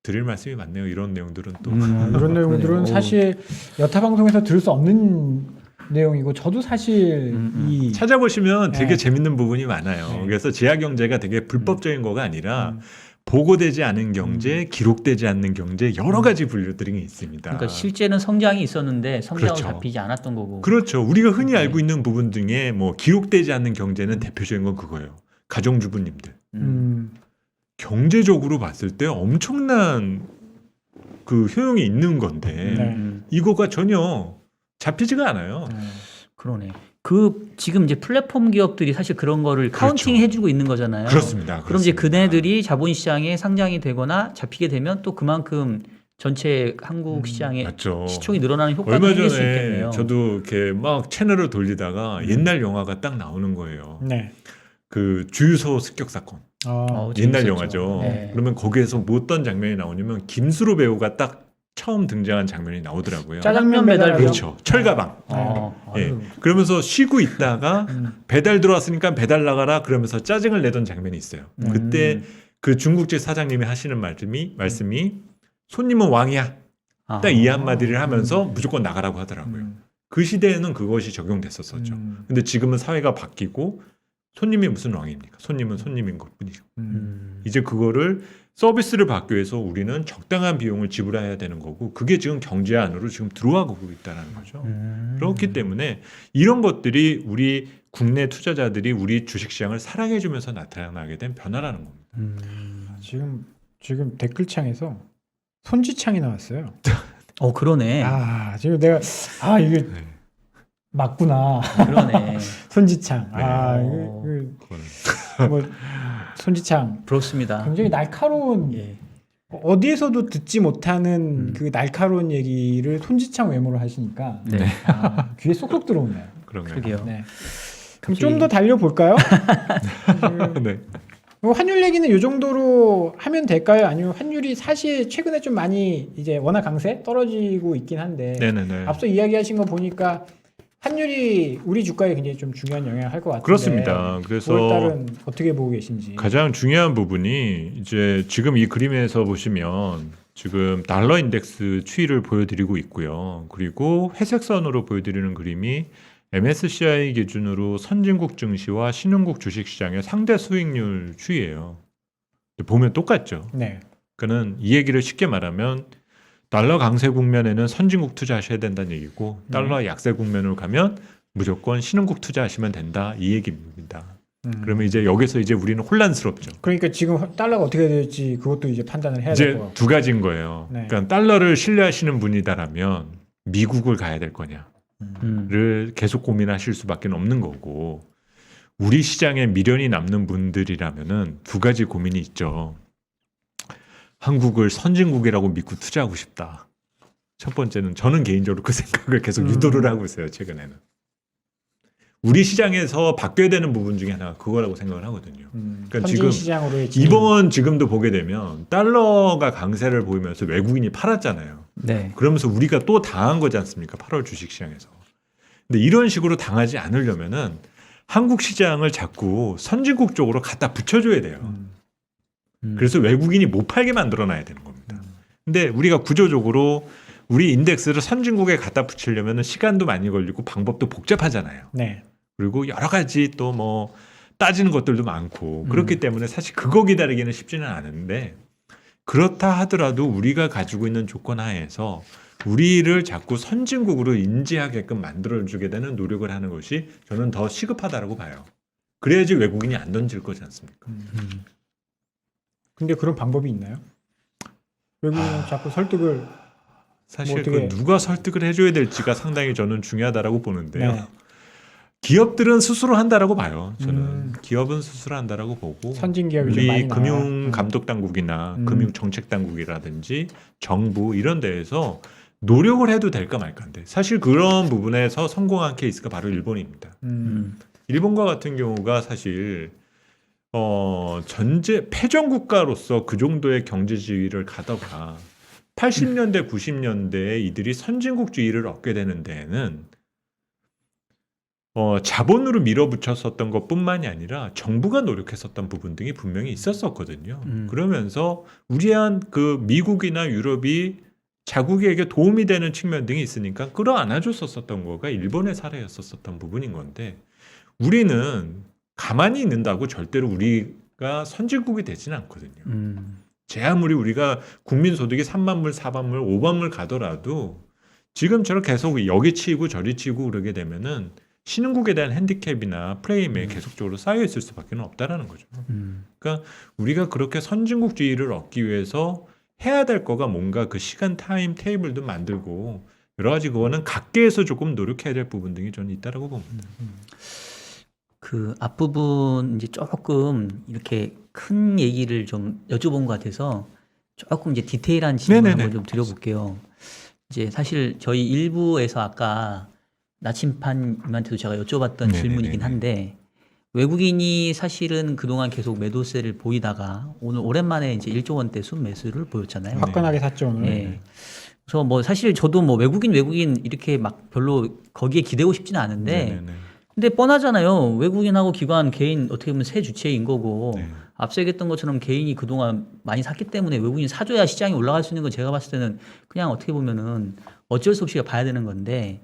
드릴 말씀이 많네요. 이런 내용들은 또 이런 내용들은 그러네요. 사실 여타 방송에서 들을 수 없는 내용이고 저도 사실 이 찾아보시면 되게 네. 재밌는 부분이 많아요. 네. 그래서 지하 경제가 되게 불법적인 거가 아니라 보고되지 않은 경제, 기록되지 않는 경제 여러 가지 분류들이 있습니다. 그러니까 실제는 성장이 있었는데 성장으로 그렇죠. 잡히지 않았던 거고. 그렇죠. 우리가 흔히 네. 알고 있는 부분 중에 뭐 기록되지 않는 경제는 대표적인 건 그거예요. 가정주부님들. 경제적으로 봤을 때 엄청난 그 효용이 있는 건데 네. 이거가 전혀 잡히지가 않아요. 그러네. 그 지금 이제 플랫폼 기업들이 사실 그런 거를 카운팅 해주고 있는 거잖아요. 그렇습니다. 그럼 이제 그렇습니다. 그네들이 자본시장에 상장이 되거나 잡히게 되면 또 그만큼 전체 한국 시장의 맞죠. 시총이 늘어나는 효과가 얼마 생길 수 전에 있겠네요. 저도 이렇게 막 채널을 돌리다가 옛날 영화가 딱 나오는 거예요. 네. 그 주유소 습격 사건. 옛날 재밌었죠. 영화죠. 네. 그러면 거기에서 뭐 어떤 장면이 나오냐면 김수로 배우가 딱 처음 등장한 장면이 나오더라고요. 짜장면 배달 그렇죠. 철가방. 예. 아유. 그러면서 쉬고 있다가 배달 들어왔으니까 배달 나가라 그러면서 짜증을 내던 장면이 있어요. 그때 그 중국집 사장님이 하시는 말씀이 손님은 왕이야. 딱 이 한마디를 하면서 무조건 나가라고 하더라고요. 그 시대에는 그것이 적용됐었죠. 근데 지금은 사회가 바뀌고 손님이 무슨 왕입니까? 손님은 손님인 것뿐이죠. 이제 그거를 서비스를 받기 위해서 우리는 적당한 비용을 지불해야 되는 거고 그게 지금 경제 안으로 지금 들어가고 있다는 거죠. 그렇기 때문에 이런 것들이 우리 국내 투자자들이 우리 주식시장을 사랑해주면서 나타나게 된 변화라는 겁니다. 지금 댓글창에서 손지창이 나왔어요. 그러네. 지금 내가 이게 네. 맞구나. 그러네. 손지창. 네. 이거 뭐 손지창 그렇습니다. 굉장히 날카로운 예. 어디에서도 듣지 못하는 그 날카로운 얘기를 손지창 외모로 하시니까 네. 귀에 쏙쏙 들어오네요. 그런가요? 그러게요. 네. 그럼 좀 더 달려볼까요? 네. 환율 얘기는 이 정도로 하면 될까요? 아니면 환율이 사실 최근에 좀 많이 이제 워낙 강세 떨어지고 있긴 한데 네네네. 앞서 이야기하신 거 보니까 환율이 우리 주가에 굉장히 좀 중요한 영향을 할 것 같은데 그렇습니다. 그래서 5월달은 어떻게 보고 계신지. 가장 중요한 부분이 이제 지금 이 그림에서 보시면 지금 달러 인덱스 추이를 보여드리고 있고요. 그리고 회색 선으로 보여드리는 그림이 MSCI 기준으로 선진국 증시와 신흥국 주식시장의 상대 수익률 추이예요. 보면 똑같죠. 네. 그는 이 얘기를 쉽게 말하면 달러 강세 국면에는 선진국 투자하셔야 된다는 얘기고 달러 약세 국면으로 가면 무조건 신흥국 투자하시면 된다 이 얘기입니다. 그러면 이제 여기서 이제 우리는 혼란스럽죠. 그러니까 지금 달러가 어떻게 될지 그것도 이제 판단을 해야 이제 될 것 같고. 두 가지인 거예요. 네. 그러니까 달러를 신뢰하시는 분이다라면 미국을 가야 될 거냐를 계속 고민하실 수밖에 없는 거고 우리 시장에 미련이 남는 분들이라면은 두 가지 고민이 있죠. 한국을 선진국이라고 믿고 투자하고 싶다. 첫 번째는 저는 개인적으로 그 생각을 계속 유도를 하고 있어요. 최근에는. 우리 시장에서 바뀌어야 되는 부분 중에 하나가 그거라고 생각을 하거든요. 그러니까 현진 지금 시장으로의 이번 지금도 보게 되면 달러가 강세를 보이면서 외국인이 팔았잖아요. 네. 그러면서 우리가 또 당한 거지 않습니까? 8월 주식시장에서. 근데 이런 식으로 당하지 않으려면은 한국 시장을 자꾸 선진국 쪽으로 갖다 붙여줘야 돼요. 그래서 외국인이 못 팔게 만들어놔야 되는 겁니다. 근데 우리가 구조적으로 우리 인덱스를 선진국에 갖다 붙이려면 시간도 많이 걸리고 방법도 복잡하잖아요. 네. 그리고 여러 가지 또 뭐 따지는 것들도 많고 그렇기 때문에 사실 그거 기다리기는 쉽지는 않은데 그렇다 하더라도 우리가 가지고 있는 조건 하에서 우리를 자꾸 선진국으로 인지하게끔 만들어주게 되는 노력을 하는 것이 저는 더 시급하다라고 봐요. 그래야지 외국인이 안 던질 거지 않습니까? 근데 그런 방법이 있나요? 외국인은 자꾸 설득을 사실 뭐 어떻게- 그 누가 설득을 해줘야 될지가 상당히 저는 중요하다라고 보는데요. 네. 기업들은 스스로 한다라고 봐요. 저는 기업은 스스로 한다라고 보고 선진 기업이 좀 우리 많이 나와요. 금융 감독 당국이나 음. 금융 정책 당국이라든지 정부 이런 데에서 노력을 해도 될까 말까인데 사실 그런 부분에서 성공한 케이스가 바로 일본입니다. 일본과 같은 경우가 사실 패전 국가로서 그 정도의 경제 지위를 가다가 80년대 90년대에 이들이 선진국주의를 얻게 되는 데에는 자본으로 밀어붙였었던 것뿐만이 아니라 정부가 노력했었던 부분 등이 분명히 있었었거든요. 그러면서 우리한 그 미국이나 유럽이 자국에게 도움이 되는 측면 등이 있으니까 끌어안아줬었던 거가 일본의 사례였었던 부분인 건데 우리는 가만히 있는다고 절대로 우리가 선진국이 되지는 않거든요. 제 아무리 우리가 국민소득이 3만 불, 4만 불, 5만 불 가더라도 지금처럼 계속 여기 치고 저리 치고 그러게 되면은 신흥국에 대한 핸디캡이나 프레임에 계속적으로 쌓여 있을 수밖에 없다라는 거죠. 그러니까 우리가 그렇게 선진국주의를 얻기 위해서 해야 될 거가 뭔가 그 시간 타임 테이블도 만들고 여러 가지 그거는 각계에서 조금 노력해야 될 부분 등이 저는 있다라고 봅니다. 그 앞부분 이제 조금 이렇게 큰 얘기를 좀 여쭤본 것 같아서 조금 이제 디테일한 질문 네네네. 한번 좀 드려볼게요. 이제 사실 저희 일부에서 아까 나침판님한테도 제가 여쭤봤던 네네네네. 질문이긴 한데 외국인이 사실은 그동안 계속 매도세를 보이다가 오늘 오랜만에 이제 1조 원대 순매수를 보였잖아요. 화끈하게 샀죠 오늘. 예. 그래서 뭐 사실 저도 뭐 외국인 이렇게 막 별로 거기에 기대고 싶지는 않은데 네네네. 근데 뻔하잖아요. 외국인하고 기관, 개인 어떻게 보면 새 주체인 거고 네. 앞서 얘기했던 것처럼 개인이 그동안 많이 샀기 때문에 외국인이 사줘야 시장이 올라갈 수 있는 건 제가 봤을 때는 그냥 어떻게 보면은 어쩔 수 없이 봐야 되는 건데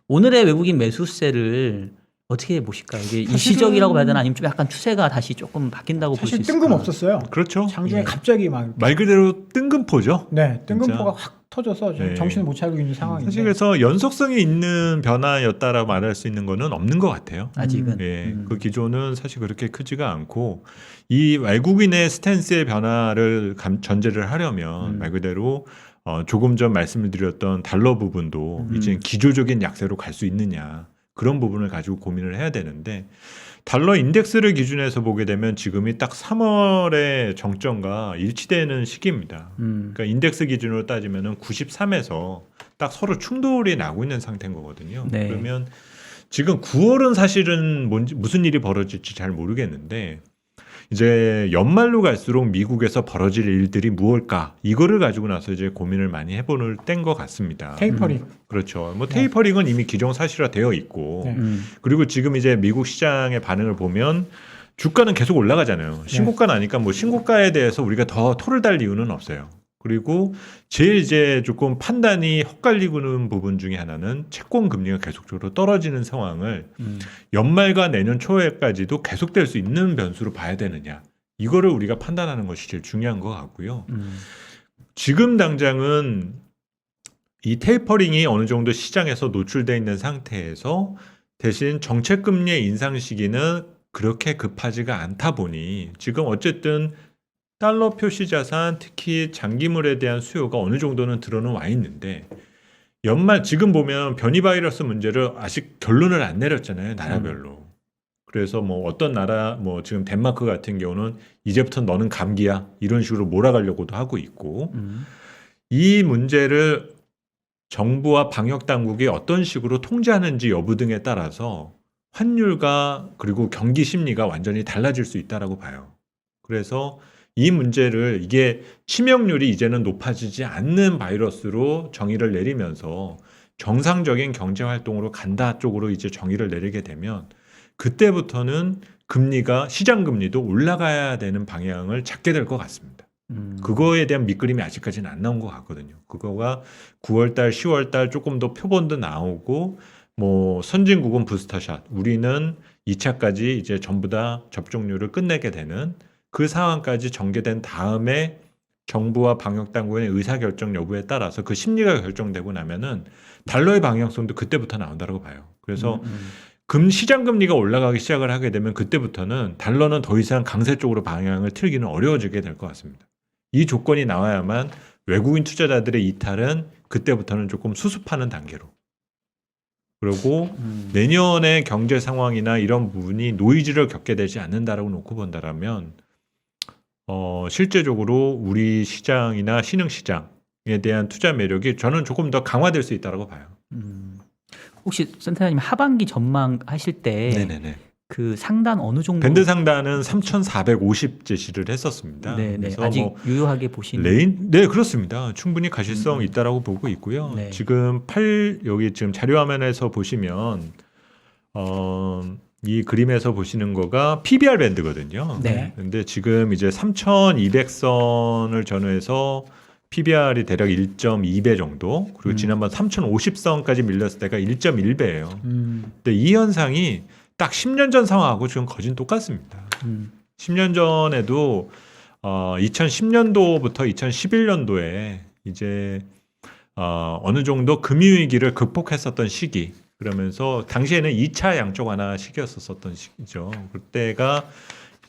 오늘의 외국인 매수세를 어떻게 보실까요? 이게 일시적이라고 봐야 되나 아니면 좀 약간 추세가 다시 조금 바뀐다고 볼 수 사실 있을까? 뜬금없었어요. 그렇죠. 장중에 예. 갑자기 막 말 그대로 뜬금포죠. 네, 뜬금포가 진짜. 확 터져서 지금 네. 정신을 못 차리고 있는 상황인데. 사실 그래서 연속성이 있는 변화였다라고 말할 수 있는 거는 없는 것 같아요. 아직은. 예, 그 기조는 사실 그렇게 크지가 않고 이 외국인의 스탠스의 변화를 전제를 하려면 말 그대로 조금 전 말씀을 드렸던 달러 부분도 이제 기조적인 약세로 갈 수 있느냐 그런 부분을 가지고 고민을 해야 되는데 달러 인덱스를 기준해서 보게 되면 지금이 딱 3월의 정점과 일치되는 시기입니다. 그러니까 인덱스 기준으로 따지면은 93에서 딱 서로 충돌이 나고 있는 상태인 거거든요. 네. 그러면 지금 9월은 사실은 무슨 일이 벌어질지 잘 모르겠는데 이제 연말로 갈수록 미국에서 벌어질 일들이 무엇일까 이거를 가지고 나서 이제 고민을 많이 해보는 때인 것 같습니다. 테이퍼링. 그렇죠. 뭐 테이퍼링은 이미 기정사실화되어 있고 네. 그리고 지금 이제 미국 시장의 반응을 보면 주가는 계속 올라가잖아요. 신고가 나니까 뭐 신고가에 대해서 우리가 더 토를 달 이유는 없어요. 그리고 제일 이제 조금 판단이 헛갈리는 부분 중에 하나는 채권 금리가 계속적으로 떨어지는 상황을 연말과 내년 초에까지도 계속될 수 있는 변수로 봐야 되느냐. 이거를 우리가 판단하는 것이 제일 중요한 것 같고요. 지금 당장은 이 테이퍼링이 어느 정도 시장에서 노출되어 있는 상태에서 대신 정책금리의 인상 시기는 그렇게 급하지가 않다 보니 지금 어쨌든 달러 표시 자산 특히 장기물에 대한 수요가 어느 정도는 드러는 와 있는데 연말 지금 보면 변이 바이러스 문제를 아직 결론을 안 내렸잖아요. 나라별로. 그래서 뭐 어떤 나라 뭐 지금 덴마크 같은 경우는 이제부터 너는 감기야 이런 식으로 몰아가려고도 하고 있고 이 문제를 정부와 방역 당국이 어떤 식으로 통제하는지 여부 등에 따라서 환율과 그리고 경기 심리가 완전히 달라질 수 있다라고 봐요. 그래서 이 문제를 이게 치명률이 이제는 높아지지 않는 바이러스로 정의를 내리면서 정상적인 경제 활동으로 간다 쪽으로 이제 정의를 내리게 되면 그때부터는 금리가 시장 금리도 올라가야 되는 방향을 잡게 될 것 같습니다. 그거에 대한 밑그림이 아직까지는 안 나온 것 같거든요. 그거가 9월달, 10월달 조금 더 표본도 나오고 뭐 선진국은 부스터샷, 우리는 2차까지 이제 전부 다 접종률을 끝내게 되는 그 상황까지 전개된 다음에 정부와 방역 당국의 의사결정 여부에 따라서 그 심리가 결정되고 나면은 달러의 방향성도 그때부터 나온다고 봐요. 그래서 시장 금리가 올라가기 시작을 하게 되면 그때부터는 달러는 더 이상 강세 쪽으로 방향을 틀기는 어려워지게 될 것 같습니다. 이 조건이 나와야만 외국인 투자자들의 이탈은 그때부터는 조금 수습하는 단계로. 그리고 내년의 경제 상황이나 이런 부분이 노이즈를 겪게 되지 않는다라고 놓고 본다라면 실제적으로 우리 시장이나 신흥시장에 대한 투자 매력이 저는 조금 더 강화될 수 있다고 봐요. 혹시 센터장님 하반기 전망하실 때 네네네. 그 상단 어느 정도 밴드 상단은 3,450 제시를 했었습니다. 네네. 그래서 아직 뭐 유효하게 보시는 네 그렇습니다. 충분히 가실성 있다라고 보고 있고요. 네. 지금 여기 지금 자료 화면에서 보시면 이 그림에서 보시는 거가 PBR 밴드거든요. 네. 근데 지금 이제 3,200선을 전후해서 PBR이 대략 1.2배 정도, 그리고 지난번 3,050선까지 밀렸을 때가 1.1배예요. 근데 이 현상이 딱 10년 전 상황하고 지금 거진 똑같습니다. 10년 전에도 2010년도부터 2011년도에 이제 어느 정도 금융위기를 극복했었던 시기, 그러면서 당시에는 2차 양적 완화 시기였었던 시기죠. 그때가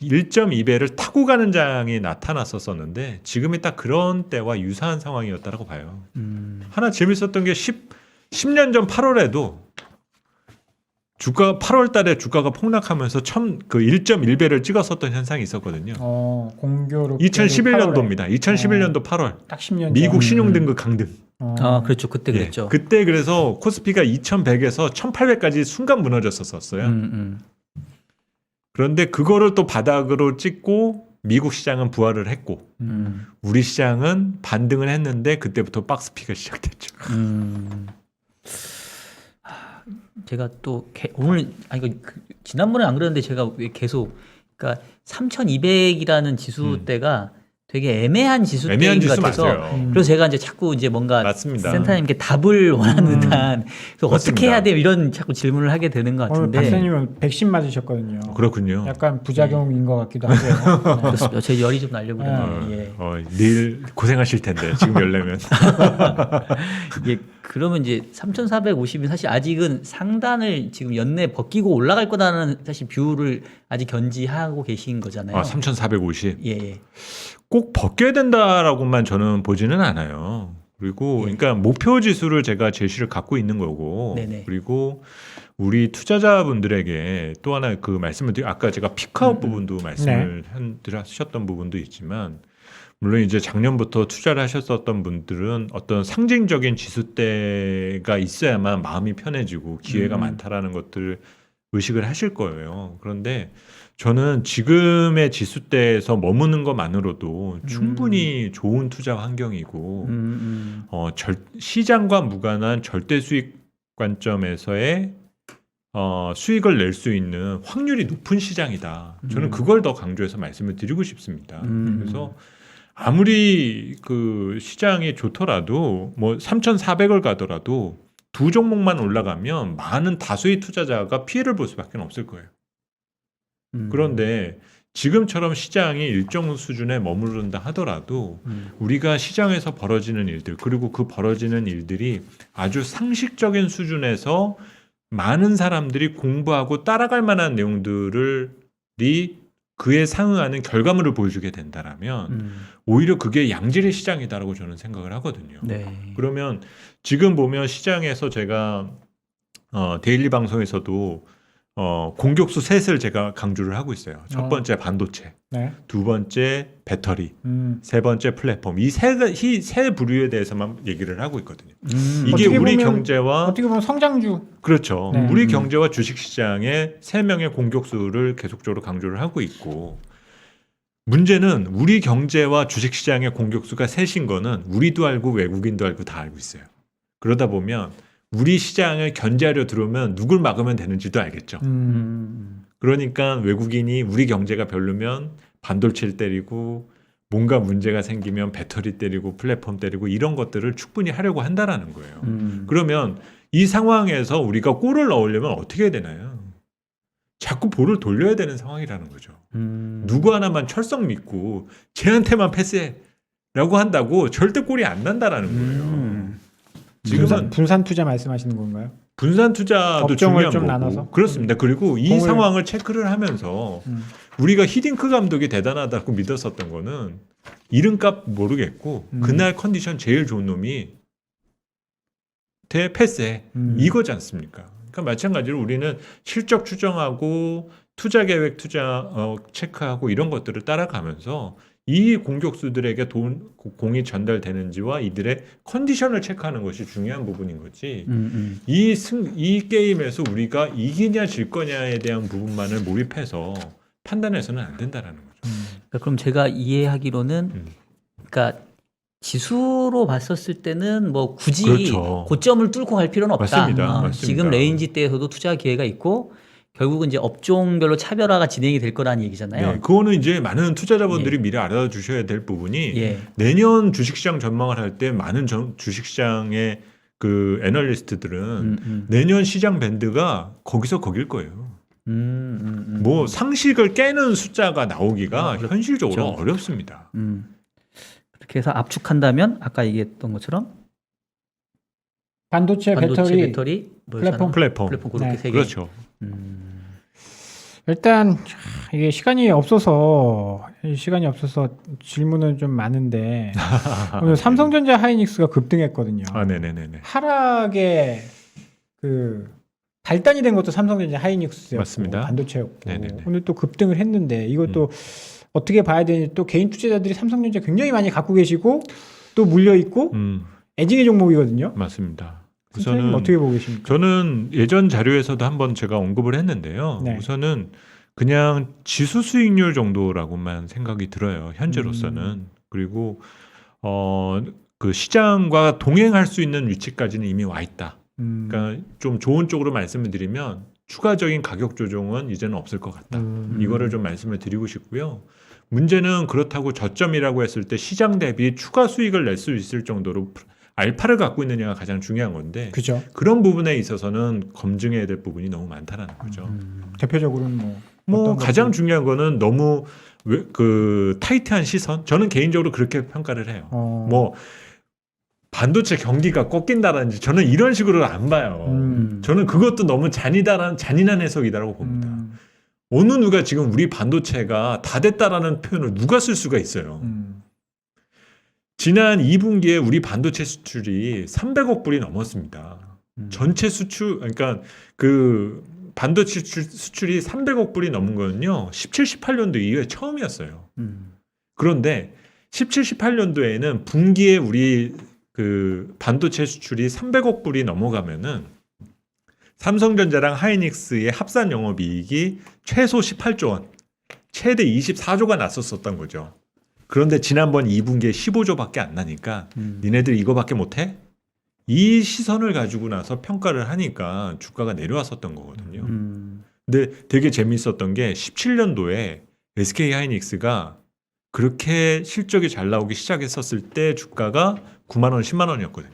1.2배를 타고 가는 장이 나타났었는데 지금이 딱 그런 때와 유사한 상황이었다고 봐요. 하나 재밌었던 게 10년 전 8월에도 주가 8월 달에 주가가 폭락하면서 처음 그 1.1배를 찍었었던 현상이 있었거든요. 공교롭 2011년도입니다. 2011년도 8월. 딱 10년 전. 미국 신용등급 강등. 그렇죠. 그때 예, 그랬죠. 그때 그래서 코스피가 2,100에서 1,800까지 순간 무너졌었어요. 그런데 그거를 또 바닥으로 찍고 미국 시장은 부활을 했고 우리 시장은 반등을 했는데 그때부터 박스피가 시작됐죠. 제가 또 오늘 지난번에 안 그랬는데 제가 왜 계속 그러니까 3,200이라는 지수대가 되게 애매한 지수대인 애매한 것 지수 같아서 맞아요. 그래서 제가 이제 자꾸 이제 뭔가 맞습니다. 센터님께 답을 원하는 듯한 그래서 어떻게 맞습니다. 해야 돼요 이런 자꾸 질문을 하게 되는 것 오늘 같은데 박사님은 백신 맞으셨거든요. 그렇군요. 약간 부작용인 것 같기도 하고요. 그렇습니다. 제 열이 좀 나려고 그러는데 내일 고생하실 텐데 지금 열려면. 예, 그러면 이제 3,450이 사실 아직은 상단을 지금 연내 벗기고 올라갈 거다라는 사실 뷰를 아직 견지하고 계신 거잖아요. 3,450. 예. 꼭 벗겨야 된다라고만 저는 보지는 않아요. 그리고 그러니까 목표 지수를 제가 제시를 갖고 있는 거고, 네네. 그리고 우리 투자자분들에게 또 하나 그 말씀을 드리 아까 제가 피크아웃 부분도 말씀을 하셨던 부분도 있지만, 물론 이제 작년부터 투자를 하셨었던 분들은 어떤 상징적인 지수대가 있어야만 마음이 편해지고 기회가 많다라는 것들을 의식을 하실 거예요. 그런데 저는 지금의 지수대에서 머무는 것만으로도 충분히 좋은 투자 환경이고 시장과 무관한 절대 수익 관점에서의 수익을 낼 수 있는 확률이 높은 시장이다. 저는 그걸 더 강조해서 말씀을 드리고 싶습니다. 그래서 아무리 그 시장이 좋더라도 뭐 3,400을 가더라도 두 종목만 올라가면 많은 다수의 투자자가 피해를 볼 수밖에 없을 거예요. 그런데 지금처럼 시장이 일정 수준에 머무른다 하더라도 우리가 시장에서 벌어지는 일들, 그리고 그 벌어지는 일들이 아주 상식적인 수준에서 많은 사람들이 공부하고 따라갈 만한 내용들이 그에 상응하는 결과물을 보여주게 된다라면 오히려 그게 양질의 시장이다라고 저는 생각을 하거든요. 네. 그러면 지금 보면 시장에서 제가 데일리 방송에서도 공격수 셋을 제가 강조를 하고 있어요. 첫 번째 반도체, 네. 두 번째 배터리, 세 번째 플랫폼. 이 세 부류에 대해서만 얘기를 하고 있거든요. 이게 어떻게 우리 보면- 경제와 어떻게 보면 성장주. 그렇죠. 네. 우리 경제와 주식 시장의 세 명의 공격수를 계속적으로 강조를 하고 있고, 문제는 우리 경제와 주식 시장의 공격수가 셋인 거는 우리도 알고 외국인도 알고 다 알고 있어요. 그러다 보면 우리 시장을 견제하려 들어오면 누굴 막으면 되는지도 알겠죠. 그러니까 외국인이 우리 경제가 별로면 반도체를 때리고, 뭔가 문제가 생기면 배터리 때리고 플랫폼 때리고 이런 것들을 충분히 하려고 한다라는 거예요. 그러면 이 상황에서 우리가 골을 넣으려면 어떻게 해야 되나요? 자꾸 볼을 돌려야 되는 상황이라는 거죠. 누구 하나만 철썩 믿고 쟤한테만 패스해라고 한다고 절대 골이 안 난다라는 거예요. 지금은 분산 투자 말씀하시는 건가요? 분산 투자도 업종을 중요한 좀 거고. 나눠서? 그렇습니다. 그리고 이 공을- 상황을 체크를 하면서 우리가 히딩크 감독이 대단하다고 믿었었던 거는 이름값 모르겠고 그날 컨디션 제일 좋은 놈이 패스해 이거지 않습니까? 그러니까 마찬가지로 우리는 실적 추정하고 투자 계획 체크하고 이런 것들을 따라가면서 이 공격수들에게 공이 전달되는지와 이들의 컨디션을 체크하는 것이 중요한 부분인 거지. 이 게임에서 우리가 이기냐 질 거냐에 대한 부분만을 몰입해서 판단해서는 안 된다라는 거죠. 그럼 제가 이해하기로는 그러니까 지수로 봤었을 때는 뭐 굳이 그렇죠. 고점을 뚫고 갈 필요는 없다. 맞습니다. 지금 레인지 때에서도 투자 기회가 있고 결국은 이제 업종별로 차별화가 진행이 될 거라는 얘기잖아요. 네, 그거는 이제 많은 투자자분들이 미리 알아주셔야 될 부분이 예. 내년 주식시장 전망을 할 때 많은 주식시장의 그 애널리스트들은 내년 시장 밴드가 거기서 거길 거예요. 뭐 상식을 깨는 숫자가 나오기가 그렇죠. 현실적으로 어렵습니다. 그렇게 해서 압축한다면 아까 얘기했던 것처럼 반도체, 배터리, 뭐였잖아? 플랫폼. 그렇게 네. 세 개. 그렇죠. 일단 이게 시간이 없어서 질문은 좀 많은데 오늘 삼성전자 하이닉스가 급등했거든요. 아, 네네네네. 하락의 그 발단이 된 것도 삼성전자 하이닉스였고 맞습니다. 반도체였고 네네네. 오늘 또 급등을 했는데 이것도 어떻게 봐야 되는지 또 개인 투자자들이 삼성전자 굉장히 많이 갖고 계시고 또 물려 있고 애증의 종목이거든요. 맞습니다. 선생님 우선은 어떻게 보고 계십니까? 저는 예전 자료에서도 한번 제가 언급을 했는데요. 네. 우선은 그냥 지수 수익률 정도라고만 생각이 들어요. 현재로서는. 그리고 그 시장과 동행할 수 있는 위치까지는 이미 와 있다. 그러니까 좀 좋은 쪽으로 말씀을 드리면 추가적인 가격 조정은 이제는 없을 것 같다. 이거를 좀 말씀을 드리고 싶고요. 문제는 그렇다고 저점이라고 했을 때 시장 대비 추가 수익을 낼 수 있을 정도로 알파를 갖고 있느냐가 가장 중요한 건데 그죠. 그런 부분에 있어서는 검증해야 될 부분이 너무 많다라는 거죠. 대표적으로는 뭐 어떤 가장 것들? 중요한 거는 너무 그 타이트한 시선. 저는 개인적으로 그렇게 평가를 해요. 뭐 반도체 경기가 꺾인다든지 저는 이런 식으로 안 봐요. 저는 그것도 너무 잔인한 해석이다라고 봅니다. 어느 누가 지금 우리 반도체가 다 됐다라는 표현을 누가 쓸 수가 있어요. 지난 2분기에 우리 반도체 수출이 300억 불이 넘었습니다. 전체 수출, 그러니까 그 반도체 수출이 300억 불이 넘은 거는요, 17, 18년도 이후에 처음이었어요. 그런데 17, 18년도에는 분기에 우리 그 반도체 수출이 300억 불이 넘어가면은 삼성전자랑 하이닉스의 합산 영업이익이 최소 18조 원, 최대 24조가 났었던 거죠. 그런데 지난번 2분기에 15조밖에 안 나니까 니네들 이거밖에 못해? 이 시선을 가지고 나서 평가를 하니까 주가가 내려왔었던 거거든요. 근데 되게 재밌었던 게 17년도에 SK 하이닉스가 그렇게 실적이 잘 나오기 시작했었을 때 주가가 9만 원, 10만 원이었거든요.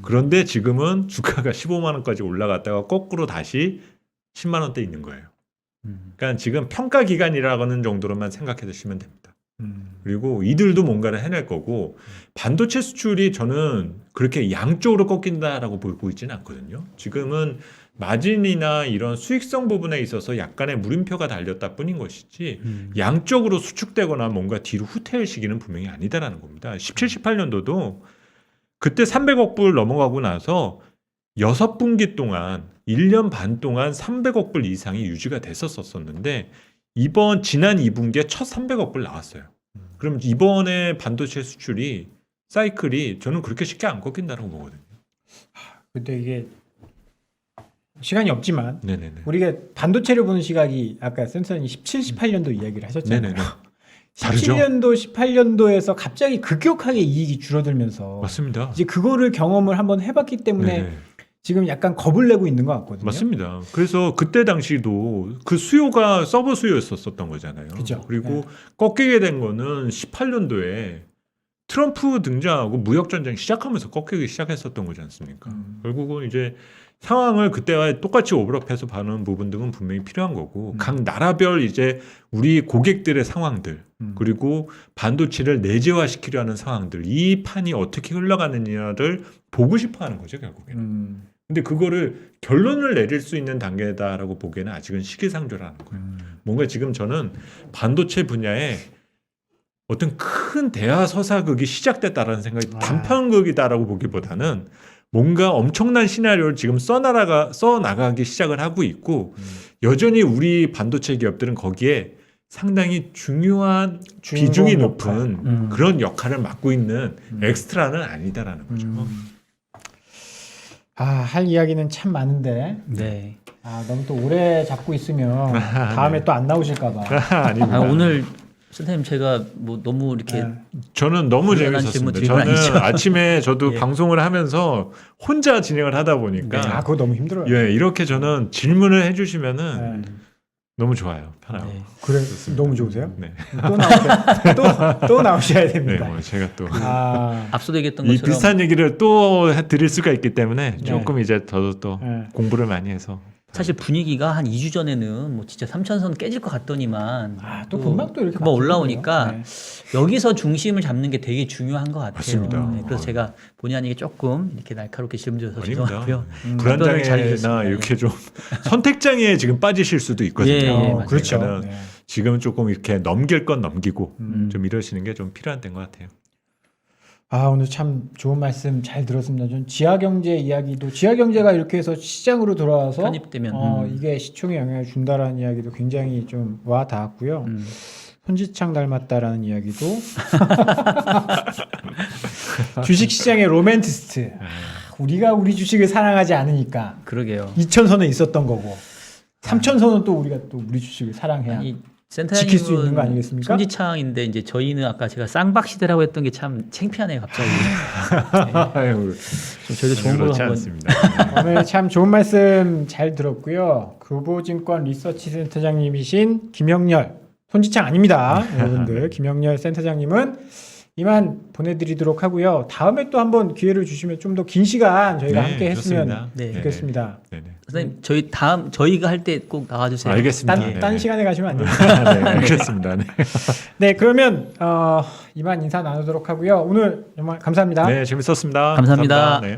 그런데 지금은 주가가 15만 원까지 올라갔다가 거꾸로 다시 10만 원대 있는 거예요. 그러니까 지금 평가 기간이라는 정도로만 생각해 두시면 됩니다. 그리고 이들도 뭔가를 해낼 거고 반도체 수출이 저는 그렇게 양쪽으로 꺾인다라고 보고 있지는 않거든요. 지금은 마진이나 이런 수익성 부분에 있어서 약간의 물음표가 달렸다 뿐인 것이지 양쪽으로 수축되거나 뭔가 뒤로 후퇴할 시기는 분명히 아니다라는 겁니다. 17, 18년도도 그때 300억 불 넘어가고 나서 6분기 동안 1년 반 동안 300억 불 이상이 유지가 됐었었는데 지난 2분기에 첫 300억 불 나왔어요. 그럼 이번에 반도체 수출이 사이클이 저는 그렇게 쉽게 안 꺾인다고 보거든요. 근데 이게 시간이 없지만 네네네. 우리가 반도체를 보는 시각이 아까 센터님 17, 18년도 이야기를 하셨잖아요. 네네네. 다르죠? 17년도, 18년도에서 갑자기 급격하게 이익이 줄어들면서 맞습니다. 이제 그거를 경험을 한번 해봤기 때문에 네네. 지금 약간 겁을 내고 있는 것 같거든요. 맞습니다. 그래서 그때 당시도 그 수요가 서버 수요였었던 거잖아요. 그죠. 그리고 꺾이게 된 거는 18년도에 트럼프 등장하고 무역 전쟁 시작하면서 꺾이기 시작했었던 거지 않습니까? 결국은 이제 상황을 그때와 똑같이 오버랩해서 봐는 부분 등은 분명히 필요한 거고 각 나라별 이제 우리 고객들의 상황들 그리고 반도체를 내재화시키려 하는 상황들 이 판이 어떻게 흘러가느냐를 보고 싶어 하는 거죠 결국에는. 근데 그거를 결론을 내릴 수 있는 단계다라고 보기에는 아직은 시기상조라는 거예요. 뭔가 지금 저는 반도체 분야에 어떤 큰 대하서사극이 시작됐다라는 생각이 단편극이다라고 보기보다는 뭔가 엄청난 시나리오를 지금 써나가기 시작을 하고 있고 여전히 우리 반도체 기업들은 거기에 상당히 중요한 비중이 높은 그런 역할을 맡고 있는 엑스트라는 아니다라는 거죠. 할 이야기는 참 많은데 네. 너무 또 오래 잡고 있으면 다음에 또 안 나오실까 봐. 아닙니다. 오늘 선생님 제가 뭐 너무 이렇게 네. 저는 너무 불안한 재밌었습니다. 질문 드린 건 저는 아니죠? 아침에 저도 예. 방송을 하면서 혼자 진행을 하다 보니까 아, 그거 너무 힘들어요. 예, 이렇게 저는 질문을 해주시면은 네. 너무 좋아요. 편하고. 네. 그래 좋습니다. 너무 좋으세요? 네. 또 나오셔야 또 나오셔야 네, 됩니다. 뭐 제가 또 아, 앞서도 얘기했던 이 것처럼 비슷한 얘기를 또 드릴 수가 있기 때문에 네. 조금 이제 저도 또 네. 공부를 많이 해서 사실 분위기가 한 2주 전에는 뭐 진짜 3천선 깨질 것 같더니만 아, 또 금방 또 이렇게 금방 바뀌거든요. 올라오니까 네. 여기서 중심을 잡는 게 되게 중요한 것 같아요. 맞습니다. 네, 그래서 제가 본의 아니게 조금 이렇게 날카롭게 질문드려서 아닙니다. 죄송하고요. 음. 답변을 잘 불안장애나 해주셨습니다. 이렇게 좀 선택장애에 지금 빠지실 수도 있거든요. 예, 예, 맞아요. 그렇죠. 그러니까는 네. 지금은 조금 이렇게 넘길 건 넘기고 음. 좀 이러시는 게 좀 필요한 때인 것 같아요. 아, 오늘 참 좋은 말씀 잘 들었습니다. 전 지하경제 이야기도 지하경제가 이렇게 해서 시장으로 돌아와서 편입되면 이게 시총에 영향을 준다라는 이야기도 굉장히 좀 와 닿았고요. 손지창 닮았다라는 이야기도 주식 시장의 로맨티스트. 우리가 우리 주식을 사랑하지 않으니까 그러게요. 2천선은 있었던 거고 3천선은 또 우리가 또 우리 주식을 사랑해야 아니 지킬 수 있는 거 센터장님은 아니겠습니까? 손지창인데 이제 저희는 아까 제가 쌍박 시대라고 했던 게 참 창피하네요 갑자기. 아유, 좀 저희도 좋은 걸로 그렇지 한번. 않습니다. 오늘 참 좋은 말씀 잘 들었고요. 교보증권 리서치 센터장님이신 김영렬, 손지창 아닙니다. 여러분들 김영렬 센터장님은 이만 보내드리도록 하고요. 다음에 또 한번 기회를 주시면 좀 더 긴 시간 저희가 네, 함께 했으면 좋습니다. 네. 좋겠습니다. 네네. 선생님 저희 다음 저희가 할 때 꼭 나와주세요. 알겠습니다. 딴 네. 시간에 가시면 안 됩니다. 네, 알겠습니다. 네. 네, 그러면 이만 인사 나누도록 하고요. 오늘 정말 감사합니다. 네, 재밌었습니다. 감사합니다. 네.